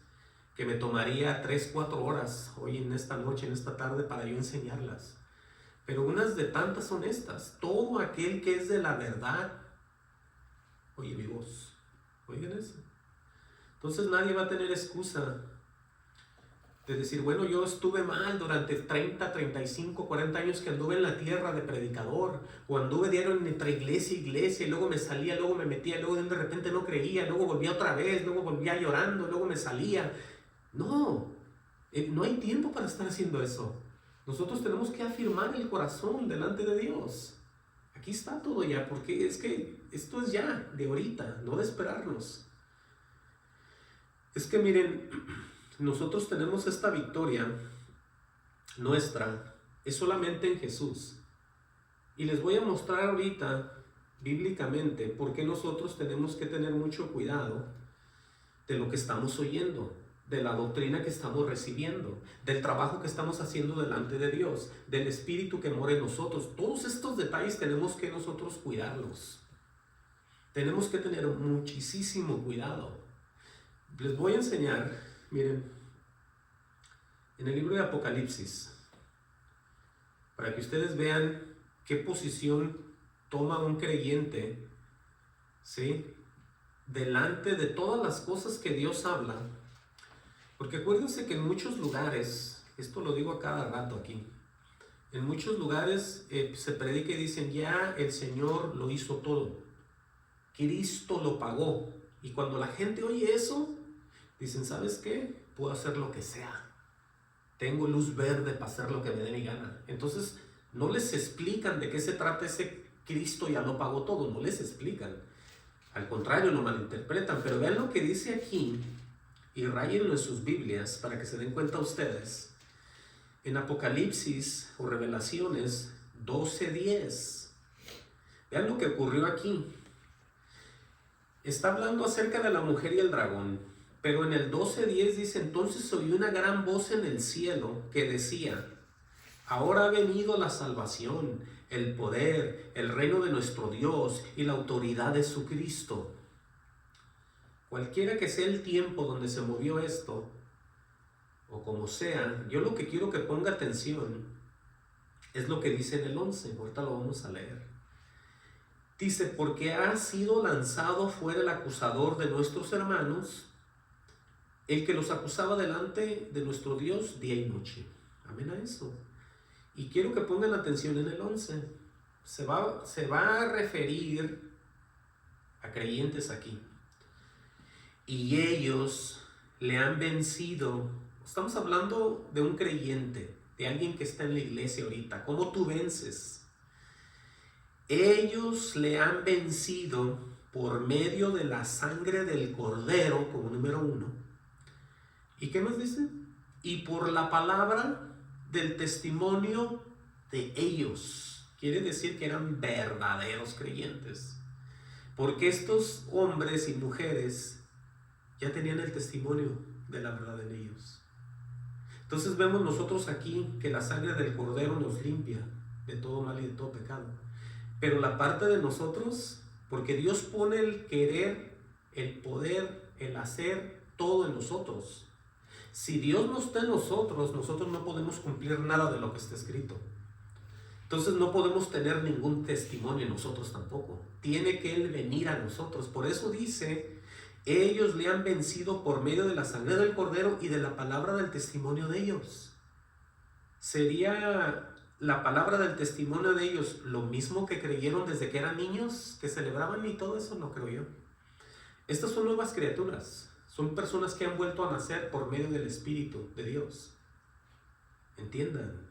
S1: que me tomaría 3, 4 horas hoy en esta noche, en esta tarde, para yo enseñarlas. Pero unas de tantas son estas. Todo aquel que es de la verdad, oye mi voz. Oigan eso. Entonces nadie va a tener excusa de decir, bueno, yo estuve mal durante 30, 35, 40 años que anduve en la tierra de predicador, o anduve diario entre iglesia y iglesia, y luego me salía, luego me metía, luego de repente no creía, luego volvía otra vez, luego volvía llorando, luego me salía. No, no hay tiempo para estar haciendo eso. Nosotros tenemos que afirmar el corazón delante de Dios. Aquí está todo ya, porque es que esto es ya, de ahorita, no de esperarnos. Es que miren, nosotros tenemos esta victoria nuestra, es solamente en Jesús. Y les voy a mostrar ahorita, bíblicamente, por qué nosotros tenemos que tener mucho cuidado de lo que estamos oyendo, de la doctrina que estamos recibiendo, del trabajo que estamos haciendo delante de Dios, del Espíritu que mora en nosotros. Todos estos detalles tenemos que nosotros cuidarlos. Tenemos que tener muchísimo cuidado. Les voy a enseñar, miren, en el libro de Apocalipsis, para que ustedes vean qué posición toma un creyente, ¿sí?, delante de todas las cosas que Dios habla. Porque acuérdense que en muchos lugares, esto lo digo a cada rato aquí, en muchos lugares se predica y dicen, ya el Señor lo hizo todo, Cristo lo pagó. Y cuando la gente oye eso, dicen, ¿sabes qué? Puedo hacer lo que sea. Tengo luz verde para hacer lo que me dé mi gana. Entonces, no les explican de qué se trata ese Cristo ya lo pagó todo, no les explican. Al contrario, lo malinterpretan. Pero vean lo que dice aquí, y ráyenlo en sus Biblias para que se den cuenta ustedes. En Apocalipsis o Revelaciones 12:10. Vean lo que ocurrió aquí. Está hablando acerca de la mujer y el dragón. Pero en el 12:10 dice, entonces oí una gran voz en el cielo que decía, ahora ha venido la salvación, el poder, el reino de nuestro Dios y la autoridad de su Cristo. Cualquiera que sea el tiempo donde se movió esto, o como sea, yo lo que quiero que ponga atención es lo que dice en el 11, ahorita lo vamos a leer. Dice, porque ha sido lanzado fuera el acusador de nuestros hermanos, el que los acusaba delante de nuestro Dios día y noche. Amén a eso. Y quiero que pongan atención en el 11. Se va a referir a creyentes aquí. Y ellos le han vencido. Estamos hablando de un creyente, de alguien que está en la iglesia ahorita. ¿Cómo tú vences? Ellos le han vencido por medio de la sangre del Cordero, como número 1, ¿Y qué más dice? Y por la palabra del testimonio de ellos. Quiere decir que eran verdaderos creyentes. Porque estos hombres y mujeres ya tenían el testimonio de la verdad en ellos. Entonces vemos nosotros aquí que la sangre del Cordero nos limpia de todo mal y de todo pecado. Pero la parte de nosotros, porque Dios pone el querer, el poder, el hacer, todo en nosotros. Si Dios no está en nosotros, nosotros no podemos cumplir nada de lo que está escrito. Entonces no podemos tener ningún testimonio en nosotros tampoco. Tiene que Él venir a nosotros. Por eso dice, ellos le han vencido por medio de la sangre del Cordero y de la palabra del testimonio de ellos. ¿Sería la palabra del testimonio de ellos lo mismo que creyeron desde que eran niños, que celebraban y todo eso? No creo yo. Estas son nuevas criaturas. Son personas que han vuelto a nacer por medio del Espíritu de Dios. Entiendan.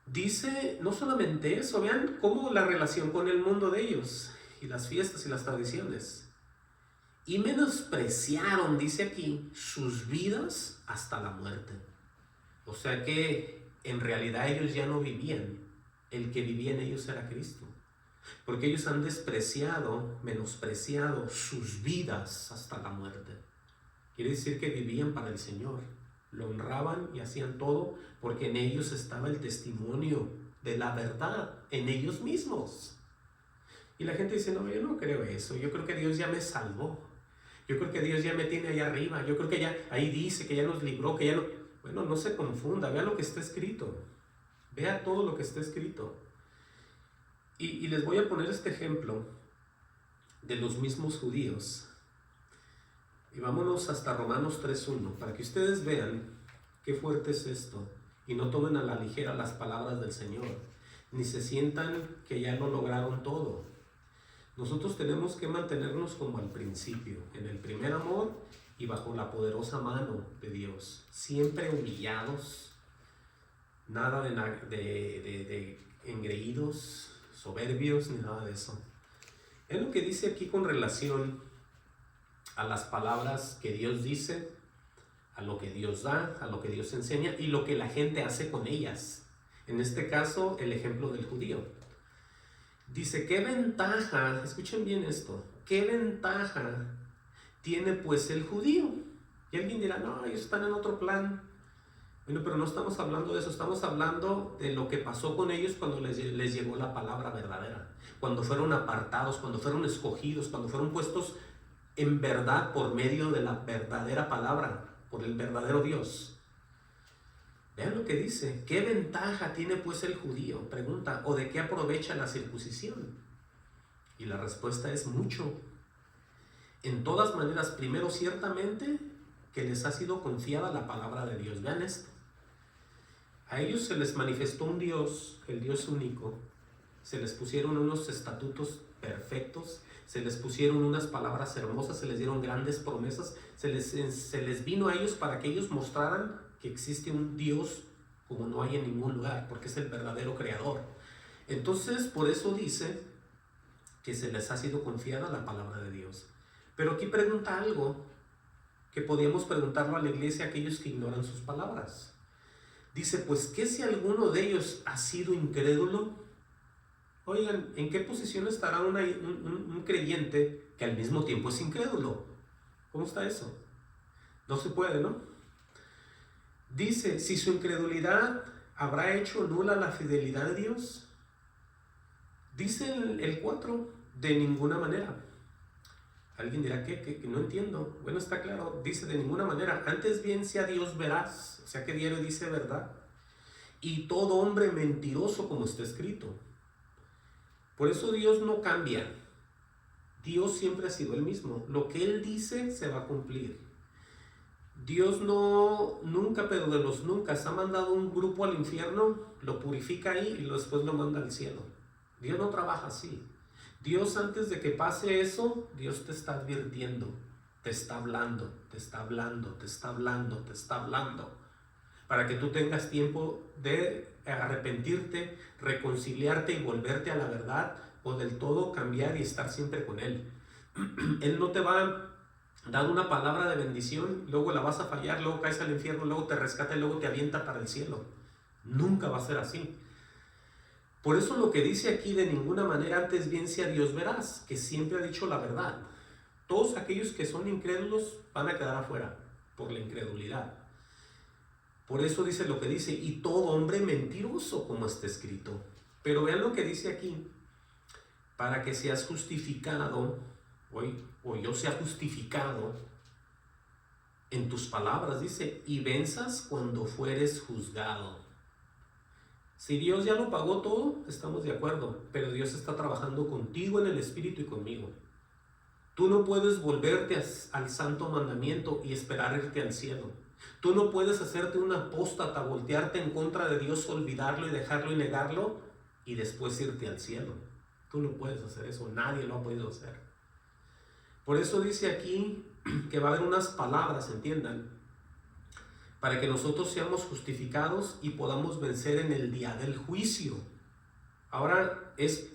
S1: Dice, no solamente eso, vean cómo la relación con el mundo de ellos, y las fiestas y las tradiciones. Y menospreciaron, dice aquí, sus vidas hasta la muerte. O sea que en realidad ellos ya no vivían. El que vivía en ellos era Cristo. Porque ellos han despreciado, menospreciado sus vidas hasta la muerte. Quiere decir que vivían para el Señor. Lo honraban y hacían todo porque en ellos estaba el testimonio de la verdad, en ellos mismos. Y la gente dice, no, yo no creo eso. Yo creo que Dios ya me salvó. Yo creo que Dios ya me tiene allá arriba. Yo creo que ya ahí dice que ya nos libró, que ya no... Bueno, no se confunda. Vea lo que está escrito. Vea todo lo que está escrito. Y les voy a poner este ejemplo de los mismos judíos. Y vámonos hasta Romanos 3:1 para que ustedes vean qué fuerte es esto y no tomen a la ligera las palabras del Señor, ni se sientan que ya lo lograron todo. Nosotros tenemos que mantenernos como al principio, en el primer amor y bajo la poderosa mano de Dios, siempre humillados, nada de engreídos, soberbios, ni nada de eso. Es lo que dice aquí con relación a las palabras que Dios dice, a lo que Dios da, a lo que Dios enseña y lo que la gente hace con ellas. En este caso, el ejemplo del judío. Dice, ¿qué ventaja? Escuchen bien esto. ¿Qué ventaja tiene pues el judío? Y alguien dirá, no, ellos están en otro plan. Bueno, pero no estamos hablando de eso, estamos hablando de lo que pasó con ellos cuando les llegó la palabra verdadera, cuando fueron apartados, cuando fueron escogidos, cuando fueron puestos en verdad por medio de la verdadera palabra, por el verdadero Dios. Vean lo que dice, ¿qué ventaja tiene pues el judío? Pregunta, ¿o de qué aprovecha la circuncisión? Y la respuesta es mucho. En todas maneras, primero ciertamente que les ha sido confiada la palabra de Dios. Vean esto. A ellos se les manifestó un Dios, el Dios único. Se les pusieron unos estatutos perfectos, se les pusieron unas palabras hermosas, se les dieron grandes promesas, se les vino a ellos para que ellos mostraran que existe un Dios como no hay en ningún lugar, porque es el verdadero creador. Entonces, por eso dice que se les ha sido confiada la palabra de Dios. Pero aquí pregunta algo que podíamos preguntarlo a la iglesia, a aquellos que ignoran sus palabras. Dice, pues, ¿qué si alguno de ellos ha sido incrédulo? Oigan, ¿en qué posición estará un creyente que al mismo tiempo es incrédulo? ¿Cómo está eso? No se puede, ¿no? Dice, si su incredulidad habrá hecho nula la fidelidad de Dios. Dice el 4, de ninguna manera. Alguien dirá, ¿qué? No entiendo. Bueno, está claro, dice de ninguna manera. Antes bien sea Dios veraz, o sea que diario dice verdad. Y todo hombre mentiroso, como está escrito. Por eso Dios no cambia. Dios siempre ha sido el mismo. Lo que Él dice se va a cumplir. Dios nunca, pero de los nunca, ha mandado un grupo al infierno, lo purifica ahí y después lo manda al cielo. Dios no trabaja así. Dios, antes de que pase eso, Dios te está advirtiendo, te está hablando, te está hablando, te está hablando, te está hablando, para que tú tengas tiempo de arrepentirte, reconciliarte y volverte a la verdad, o del todo cambiar y estar siempre con Él. Él no te va dado una palabra de bendición, luego la vas a fallar, luego caes al infierno, luego te rescata y luego te avienta para el cielo. Nunca va a ser así. Por eso lo que dice aquí, de ninguna manera antes bien sea Dios verás, que siempre ha dicho la verdad. Todos aquellos que son incrédulos van a quedar afuera por la incredulidad. Por eso dice lo que dice, y todo hombre mentiroso, como está escrito. Pero vean lo que dice aquí, para que seas justificado, o yo sea justificado en tus palabras, dice, y venzas cuando fueres juzgado. Si Dios ya lo pagó todo, estamos de acuerdo, pero Dios está trabajando contigo en el Espíritu y conmigo. Tú no puedes volverte al santo mandamiento y esperar irte al cielo. Tú no puedes hacerte un apóstata, voltearte en contra de Dios, olvidarlo y dejarlo y negarlo y después irte al cielo. Tú no puedes hacer eso, nadie lo ha podido hacer. Por eso dice aquí que va a haber unas palabras, entiendan, para que nosotros seamos justificados y podamos vencer en el día del juicio. Ahora, ¿es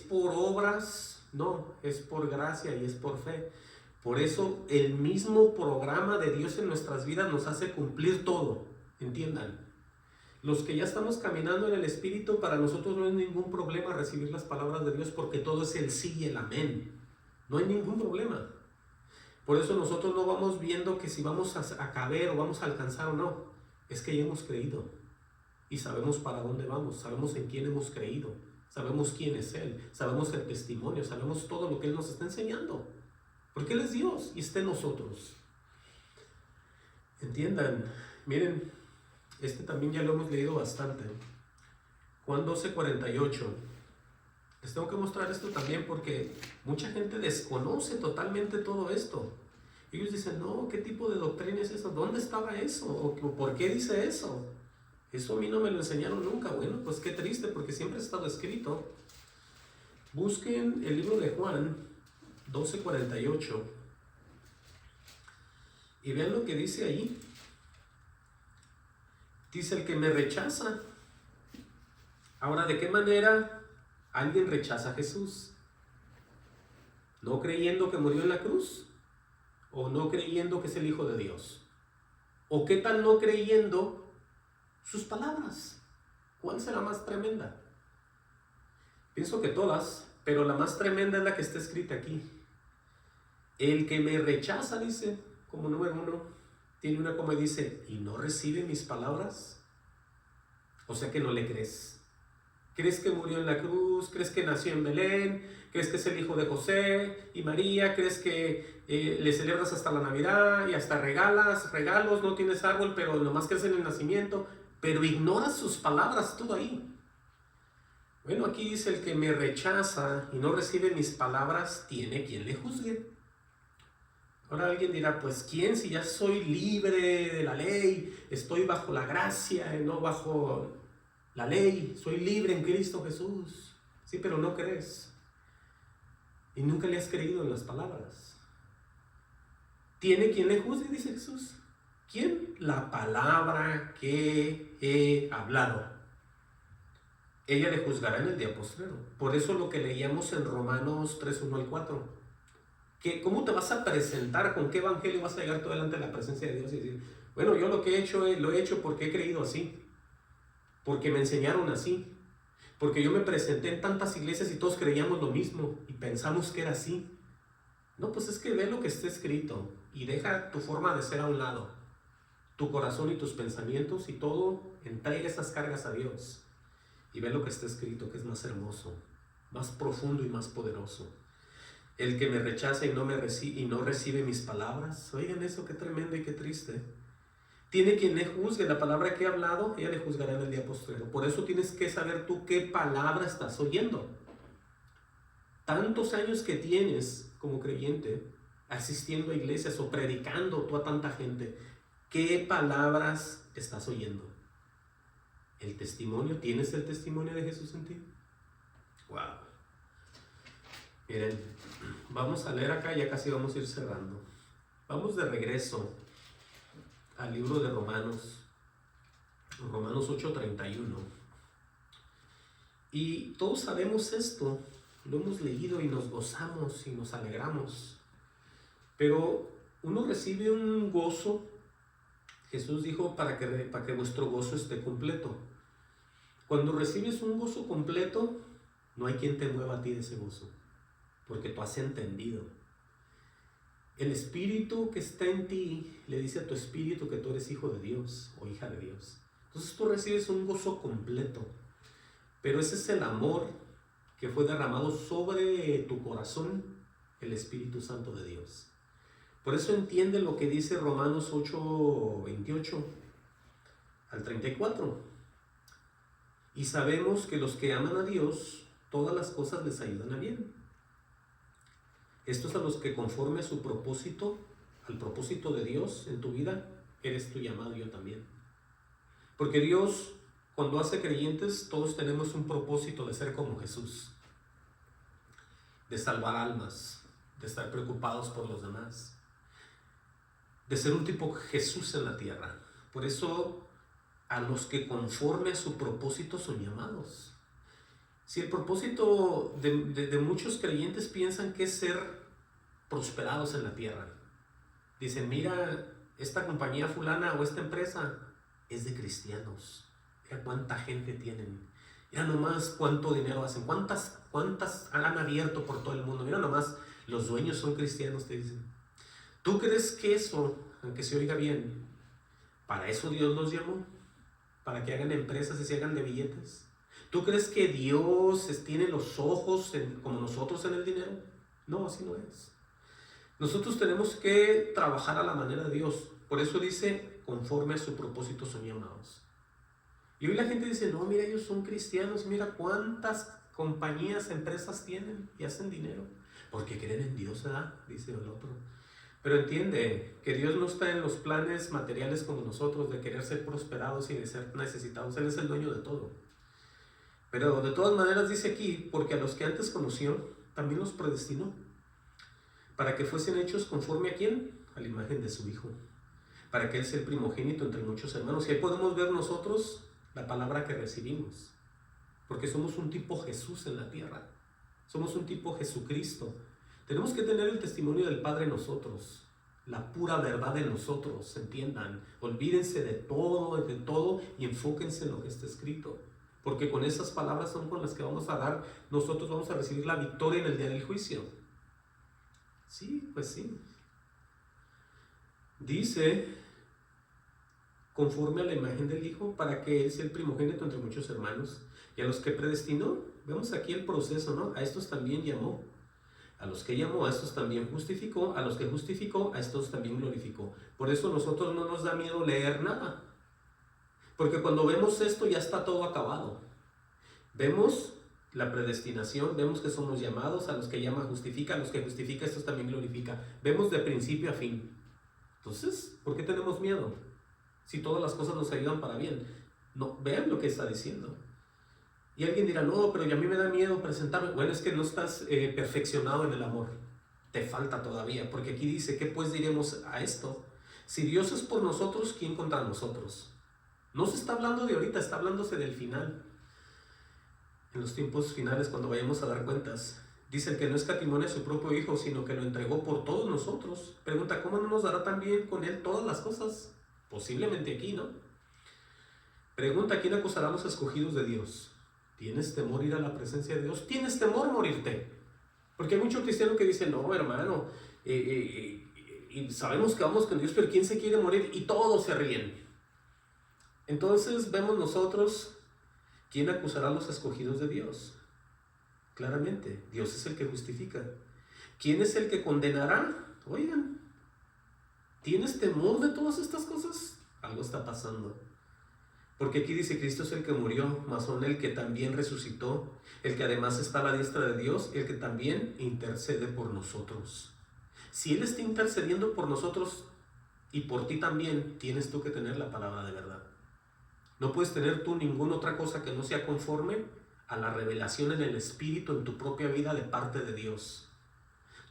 S1: por obras? No, es por gracia y es por fe. Por eso el mismo programa de Dios en nuestras vidas nos hace cumplir todo, entiendan. Los que ya estamos caminando en el Espíritu, para nosotros no es ningún problema recibir las palabras de Dios, porque todo es el sí y el amén. No hay ningún problema. Por eso nosotros no vamos viendo que si vamos a caber o vamos a alcanzar o no. Es que ya hemos creído y sabemos para dónde vamos, sabemos en quién hemos creído, sabemos quién es Él, sabemos el testimonio, sabemos todo lo que Él nos está enseñando. Porque Él es Dios y está en nosotros. Entiendan, miren, este también ya lo hemos leído bastante. Juan 12:48. Les tengo que mostrar esto también porque mucha gente desconoce totalmente todo esto. Ellos dicen, no, ¿qué tipo de doctrina es eso? ¿Dónde estaba eso? ¿O por qué dice eso? Eso a mí no me lo enseñaron nunca. Bueno, pues qué triste, porque siempre ha estado escrito. Busquen el libro de Juan 12:48 y vean lo que dice ahí. Dice, el que me rechaza. Ahora, ¿de qué manera alguien rechaza a Jesús? ¿No creyendo que murió en la cruz? ¿O no creyendo que es el Hijo de Dios? ¿O qué tal no creyendo sus palabras? ¿Cuál será más tremenda? Pienso que todas, pero la más tremenda es la que está escrita aquí. El que me rechaza, dice, como número 1, tiene una como dice, y no recibe mis palabras. O sea que no le crees. ¿Crees que murió en la cruz? ¿Crees que nació en Belén? ¿Crees que es el hijo de José y María? ¿Crees que le celebras hasta la Navidad y hasta regalos? No tienes árbol, pero nomás crees en el nacimiento. Pero ignoras sus palabras tú ahí. Bueno, aquí dice, el que me rechaza y no recibe mis palabras, tiene quien le juzgue. Ahora alguien dirá, pues ¿quién? Si ya soy libre de la ley, estoy bajo la gracia, no bajo la ley, soy libre en Cristo Jesús. Sí, pero no crees. Y nunca le has creído en las palabras. ¿Tiene quien le juzgue? Dice Jesús. ¿Quién? La palabra que he hablado. Ella le juzgará en el día postrero. Por eso lo que leíamos en Romanos 3:1-4. ¿Cómo te vas a presentar? ¿Con qué evangelio vas a llegar tú delante de la presencia de Dios y decir, bueno, yo lo que he hecho, lo he hecho porque he creído así? Porque me enseñaron así, porque yo me presenté en tantas iglesias y todos creíamos lo mismo y pensamos que era así. No, pues es que ve lo que está escrito y deja tu forma de ser a un lado, tu corazón y tus pensamientos y todo, entrega esas cargas a Dios y ve lo que está escrito, que es más hermoso, más profundo y más poderoso. El que me rechaza y no recibe mis palabras, oigan eso, qué tremendo y qué triste. Tiene quien le juzgue, la palabra que he hablado, ella le juzgará en el día postrero. Por eso tienes que saber tú qué palabra estás oyendo. Tantos años que tienes como creyente, asistiendo a iglesias o predicando tú a tanta gente, ¿qué palabras estás oyendo? ¿El testimonio? ¿Tienes el testimonio de Jesús en ti? Wow. Miren, vamos a leer acá, ya casi vamos a ir cerrando. Vamos de regreso al libro de Romanos 8:31. Y todos sabemos esto, lo hemos leído y nos gozamos y nos alegramos. Pero uno recibe un gozo. Jesús dijo para que vuestro gozo esté completo. Cuando recibes un gozo completo, no hay quien te mueva a ti de ese gozo, porque tú has entendido. El espíritu que está en ti le dice a tu espíritu que tú eres hijo de Dios o hija de Dios. Entonces tú recibes un gozo completo, pero ese es el amor que fue derramado sobre tu corazón, el Espíritu Santo de Dios. Por eso entiende lo que dice Romanos 8:28 al 34. Y sabemos que los que aman a Dios, todas las cosas les ayudan a bien. Estos a los que conforme a su propósito, al propósito de Dios en tu vida, eres tú llamado, yo también. Porque Dios, cuando hace creyentes, todos tenemos un propósito de ser como Jesús, de salvar almas, de estar preocupados por los demás, de ser un tipo Jesús en la tierra. Por eso, a los que conforme a su propósito son llamados. Si el propósito de muchos creyentes piensan que es ser prosperados en la tierra. Dicen, mira, esta compañía fulana o esta empresa es de cristianos. Mira cuánta gente tienen. Mira nomás cuánto dinero hacen. ¿Cuántas han abierto por todo el mundo? Mira nomás, los dueños son cristianos, te dicen. ¿Tú crees que eso, aunque se oiga bien, para eso Dios los llamó? ¿Para que hagan empresas y se hagan de billetes? ¿Tú crees que Dios tiene los ojos como nosotros en el dinero? No, así no es. Nosotros tenemos que trabajar a la manera de Dios. Por eso dice, conforme a su propósito son llamados. Y hoy la gente dice, no, mira, ellos son cristianos, mira cuántas compañías, empresas tienen y hacen dinero. Porque creen en Dios, ¿verdad? Dice el otro. Pero entiende que Dios no está en los planes materiales como nosotros, de querer ser prosperados y de ser necesitados. Él es el dueño de todo. Pero de todas maneras dice aquí, porque a los que antes conoció, también los predestinó, para que fuesen hechos conforme a ¿quién? A la imagen de su Hijo, para que Él sea el primogénito entre muchos hermanos. Y ahí podemos ver nosotros la palabra que recibimos, porque somos un tipo Jesús en la tierra, somos un tipo Jesucristo. Tenemos que tener el testimonio del Padre en nosotros, la pura verdad en nosotros, entiendan. Olvídense de todo y enfóquense en lo que está escrito. Porque con esas palabras son con las que nosotros vamos a recibir la victoria en el día del juicio. Sí, pues sí. Dice, conforme a la imagen del Hijo, para que Él sea el primogénito entre muchos hermanos. Y a los que predestinó, vemos aquí el proceso, ¿no? A estos también llamó. A los que llamó, a estos también justificó. A los que justificó, a estos también glorificó. Por eso a nosotros no nos da miedo leer nada. Porque cuando vemos esto ya está todo acabado. Vemos la predestinación, vemos que somos llamados, a los que llama justifica, a los que justifica estos también glorifica. Vemos de principio a fin. Entonces, ¿por qué tenemos miedo? Si todas las cosas nos ayudan para bien. No, vean lo que está diciendo. Y alguien dirá, no, pero a mí me da miedo presentarme. Bueno, es que no estás perfeccionado en el amor. Te falta todavía, porque aquí dice, ¿qué pues diremos a esto? Si Dios es por nosotros, ¿quién contra nosotros? No se está hablando de ahorita, está hablándose del final. En los tiempos finales, cuando vayamos a dar cuentas, dice el que no escatimó a su propio Hijo, sino que lo entregó por todos nosotros. Pregunta, ¿cómo no nos dará también con Él todas las cosas? Posiblemente aquí, ¿no? Pregunta, ¿quién acusará a los escogidos de Dios? ¿Tienes temor ir a la presencia de Dios? ¿Tienes temor morirte? Porque hay mucho cristiano que dice, no, hermano, y sabemos que vamos con Dios, pero ¿quién se quiere morir? Y todos se ríen. Entonces vemos nosotros, ¿quién acusará a los escogidos de Dios? Claramente, Dios es el que justifica. ¿Quién es el que condenará? Oigan, ¿tienes temor de todas estas cosas? Algo está pasando. Porque aquí dice, Cristo es el que murió, mas son el que también resucitó, el que además está a la diestra de Dios, el que también intercede por nosotros. Si Él está intercediendo por nosotros y por ti también, tienes tú que tener la palabra de verdad. No puedes tener tú ninguna otra cosa que no sea conforme a la revelación en el Espíritu en tu propia vida de parte de Dios.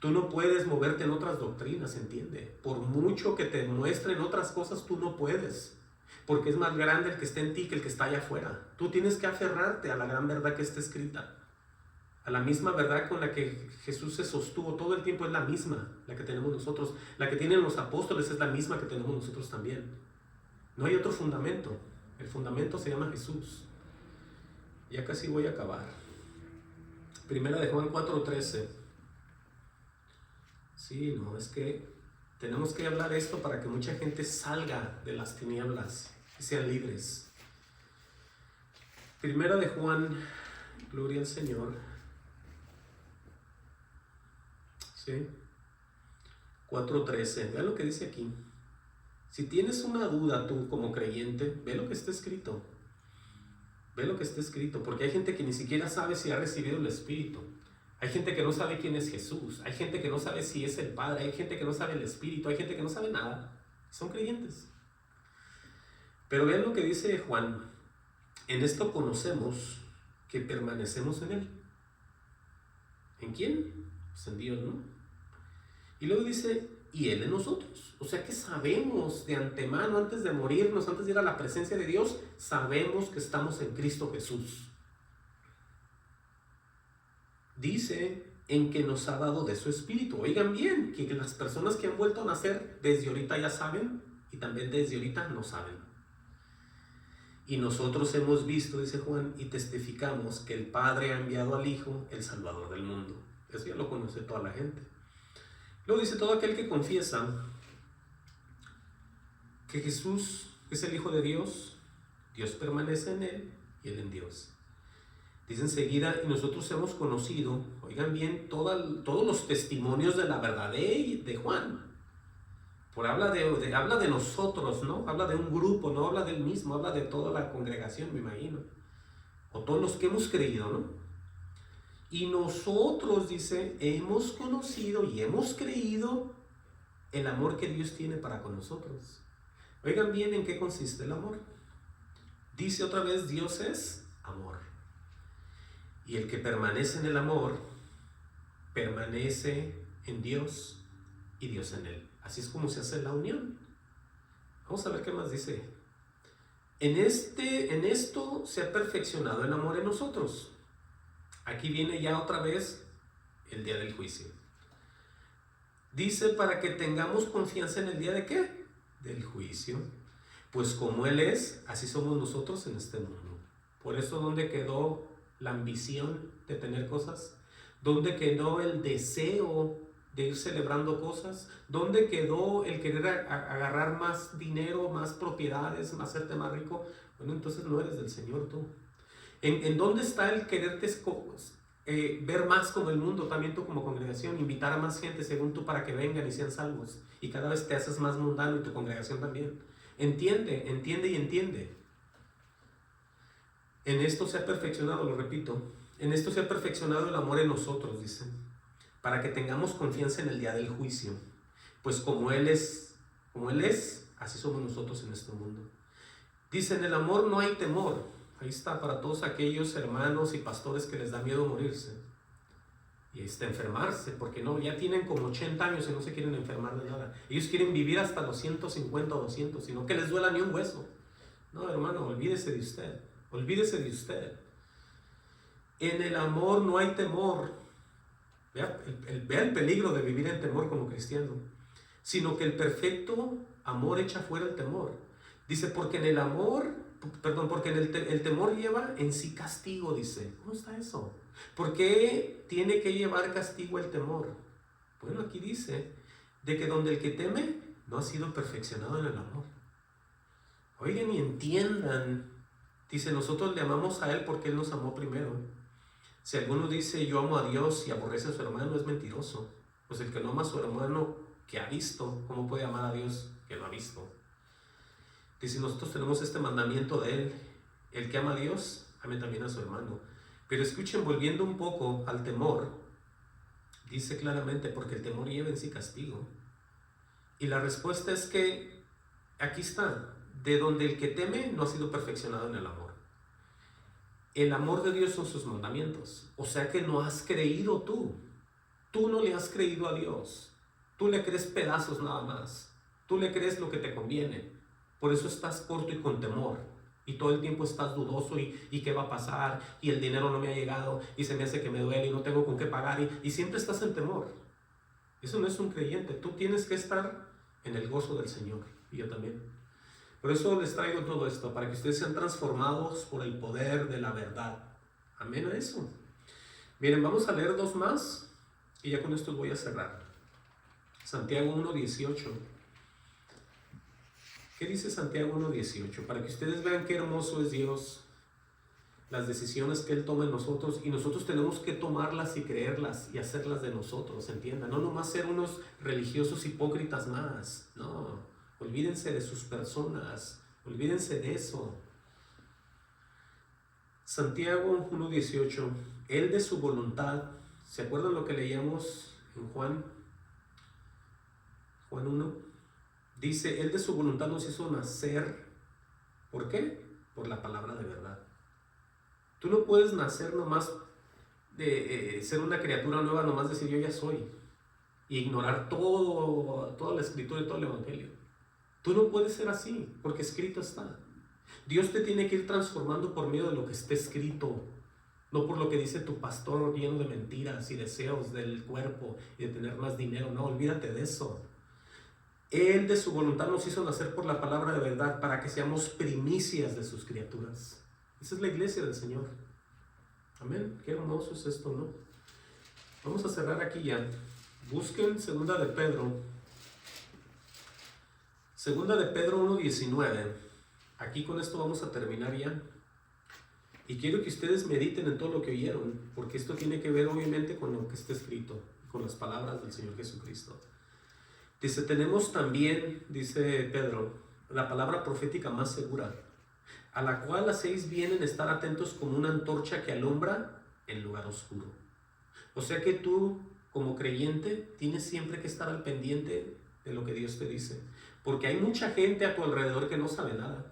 S1: Tú no puedes moverte en otras doctrinas, ¿entiende? Por mucho que te muestren otras cosas, tú no puedes. Porque es más grande el que está en ti que el que está allá afuera. Tú tienes que aferrarte a la gran verdad que está escrita. A la misma verdad con la que Jesús se sostuvo todo el tiempo es la misma, la que tenemos nosotros. La que tienen los apóstoles es la misma que tenemos nosotros también. No hay otro fundamento. El fundamento se llama Jesús. Ya casi voy a acabar. Primera de Juan 4:13. Sí, no, es que tenemos que hablar esto para que mucha gente salga de las tinieblas y sean libres. Primera de Juan, gloria al Señor. ¿Sí? 4:13. Vean lo que dice aquí. Si tienes una duda tú como creyente, ve lo que está escrito. Ve lo que está escrito, porque hay gente que ni siquiera sabe si ha recibido el Espíritu. Hay gente que no sabe quién es Jesús. Hay gente que no sabe si es el Padre. Hay gente que no sabe el Espíritu. Hay gente que no sabe nada. Son creyentes. Pero vean lo que dice Juan. En esto conocemos que permanecemos en Él. ¿En quién? Pues en Dios, ¿no? Y luego dice, y Él en nosotros. O sea que sabemos de antemano, antes de morirnos, antes de ir a la presencia de Dios, sabemos que estamos en Cristo Jesús. Dice en que nos ha dado de su Espíritu. Oigan bien, que las personas que han vuelto a nacer desde ahorita ya saben, y también desde ahorita no saben. Y nosotros hemos visto, dice Juan, y testificamos que el Padre ha enviado al Hijo, el Salvador del mundo. Eso ya lo conoce toda la gente. Luego dice, todo aquel que confiesa que Jesús es el Hijo de Dios, Dios permanece en Él y Él en Dios. Dice enseguida, y nosotros hemos conocido, oigan bien, todos los testimonios de la verdad de Juan. Habla de nosotros, ¿no? Habla de un grupo, no habla del mismo, habla de toda la congregación, me imagino. O todos los que hemos creído, ¿no? Y nosotros, dice, hemos conocido y hemos creído el amor que Dios tiene para con nosotros. Oigan bien en qué consiste el amor. Dice otra vez, Dios es amor. Y el que permanece en el amor, permanece en Dios y Dios en él. Así es como se hace la unión. Vamos a ver qué más dice. En esto se ha perfeccionado el amor en nosotros. Aquí viene ya otra vez el día del juicio. Dice para que tengamos confianza en el día de ¿qué? Del juicio. Pues como Él es, así somos nosotros en este mundo. Por eso, ¿dónde quedó la ambición de tener cosas? ¿Dónde quedó el deseo de ir celebrando cosas? ¿Dónde quedó el querer agarrar más dinero, más propiedades, hacerte más rico? Bueno, entonces no eres del Señor tú. ¿En dónde está el quererte ver más como el mundo, también tú como congregación, invitar a más gente según tú para que vengan y sean salvos? Y cada vez te haces más mundano y tu congregación también. Entiende y entiende. En esto se ha perfeccionado, lo repito, en esto se ha perfeccionado el amor en nosotros, dicen, para que tengamos confianza en el día del juicio. Pues como Él es, así somos nosotros en este mundo. Dice, en el amor no hay temor. Ahí está para todos aquellos hermanos y pastores que les da miedo morirse. Y enfermarse, porque no, ya tienen como 80 años y no se quieren enfermar de nada. Ellos quieren vivir hasta los 150 o 200, sino que les duela ni un hueso. No, hermano, olvídese de usted. Olvídese de usted. En el amor no hay temor. Vea el peligro de vivir en temor como cristiano. Sino que el perfecto amor echa fuera el temor. Dice, porque en el temor lleva en sí castigo, dice. ¿Cómo está eso? ¿Por qué tiene que llevar castigo el temor? Bueno, aquí dice, de que donde el que teme no ha sido perfeccionado en el amor. Oigan y entiendan. Dice, nosotros le amamos a Él porque Él nos amó primero. Si alguno dice, yo amo a Dios y aborrece a su hermano, es mentiroso. Pues el que no ama a su hermano que ha visto, ¿cómo puede amar a Dios que no ha visto? Dice, nosotros tenemos este mandamiento de Él. El que ama a Dios, ame también a su hermano. Pero escuchen, volviendo un poco al temor, dice claramente, porque el temor lleva en sí castigo. Y la respuesta es que, aquí está, de donde el que teme no ha sido perfeccionado en el amor. El amor de Dios son sus mandamientos. O sea que no has creído tú. Tú no le has creído a Dios. Tú le crees pedazos nada más. Tú le crees lo que te conviene. Por eso estás corto y con temor. Y todo el tiempo estás dudoso y qué va a pasar, y el dinero no me ha llegado, y se me hace que me duele, y no tengo con qué pagar, y siempre estás en temor. Eso no es un creyente. Tú tienes que estar en el gozo del Señor, y yo también. Por eso les traigo todo esto, para que ustedes sean transformados por el poder de la verdad. Amén a eso. Miren, vamos a leer dos más, y ya con esto voy a cerrar. Santiago 1:18. ¿Qué dice Santiago 1:18? Para que ustedes vean qué hermoso es Dios, las decisiones que Él toma en nosotros, y nosotros tenemos que tomarlas y creerlas y hacerlas de nosotros, ¿entiendan? No nomás ser unos religiosos hipócritas más, no, olvídense de sus personas, olvídense de eso. Santiago 1:18, Él de su voluntad, ¿se acuerdan lo que leíamos en Juan 1? Dice, Él de su voluntad nos hizo nacer. ¿Por qué? Por la palabra de verdad. Tú no puedes nacer nomás de ser una criatura nueva, nomás decir yo ya soy, y ignorar toda la escritura y todo el evangelio. Tú no puedes ser así, porque escrito está. Dios te tiene que ir transformando por medio de lo que esté escrito, no por lo que dice tu pastor lleno de mentiras y deseos del cuerpo y de tener más dinero. No, olvídate de eso. Él de su voluntad nos hizo nacer por la palabra de verdad para que seamos primicias de sus criaturas. Esa es la iglesia del Señor. Amén. Qué hermoso es esto, ¿no? Vamos a cerrar aquí ya. Busquen Segunda de Pedro 1:19. Aquí con esto vamos a terminar ya. Y quiero que ustedes mediten en todo lo que oyeron, porque esto tiene que ver obviamente con lo que está escrito, con las palabras del Señor Jesucristo. Dice, tenemos también, dice Pedro, la palabra profética más segura, a la cual hacéis bien en estar atentos como una antorcha que alumbra en lugar oscuro. O sea que tú, como creyente, tienes siempre que estar al pendiente de lo que Dios te dice, porque hay mucha gente a tu alrededor que no sabe nada.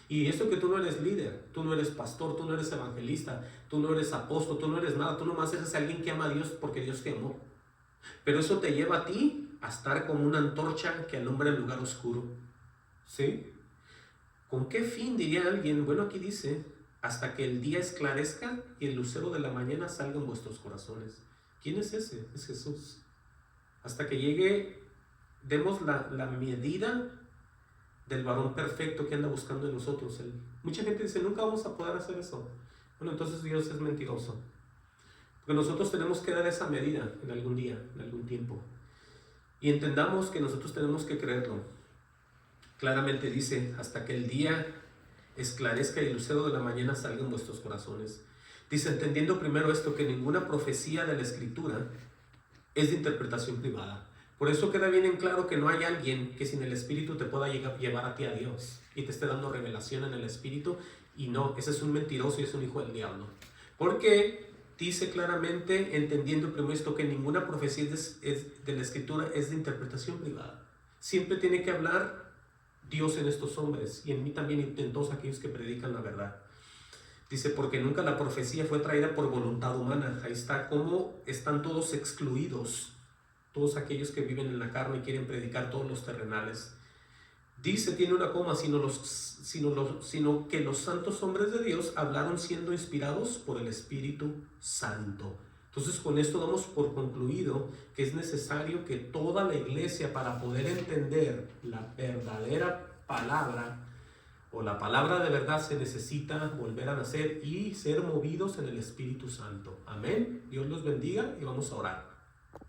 S1: Y esto que tú no eres líder, tú no eres pastor, tú no eres evangelista, tú no eres apóstol, tú no eres nada, tú nomás eres alguien que ama a Dios porque Dios te amó. Pero eso te lleva a ti a estar como una antorcha que alumbra en lugar oscuro. ¿Sí? ¿Con qué fin diría alguien? Bueno, aquí dice, hasta que el día esclarezca y el lucero de la mañana salga en vuestros corazones. ¿Quién es ese? Es Jesús. Hasta que llegue, demos la medida del varón perfecto que anda buscando en nosotros. Mucha gente dice, nunca vamos a poder hacer eso. Bueno, entonces Dios es mentiroso. Porque nosotros tenemos que dar esa medida en algún día, en algún tiempo. Y entendamos que nosotros tenemos que creerlo. Claramente dice, hasta que el día esclarezca y el lucero de la mañana salga en vuestros corazones. Dice, entendiendo primero esto, que ninguna profecía de la Escritura es de interpretación privada. Por eso queda bien en claro que no hay alguien que sin el Espíritu te pueda llevar a ti a Dios y te esté dando revelación en el Espíritu. Y no, ese es un mentiroso y es un hijo del diablo. Porque dice claramente, entendiendo primero esto, que ninguna profecía de la Escritura es de interpretación privada. Siempre tiene que hablar Dios en estos hombres y en mí también y en todos aquellos que predican la verdad. Dice, porque nunca la profecía fue traída por voluntad humana. Ahí está cómo están todos excluidos, todos aquellos que viven en la carne y quieren predicar todos los terrenales. Dice, tiene una coma, sino que los santos hombres de Dios hablaron siendo inspirados por el Espíritu Santo. Entonces con esto damos por concluido que es necesario que toda la iglesia, para poder entender la verdadera palabra o la palabra de verdad, se necesita volver a nacer y ser movidos en el Espíritu Santo. Amén. Dios los bendiga y vamos a orar.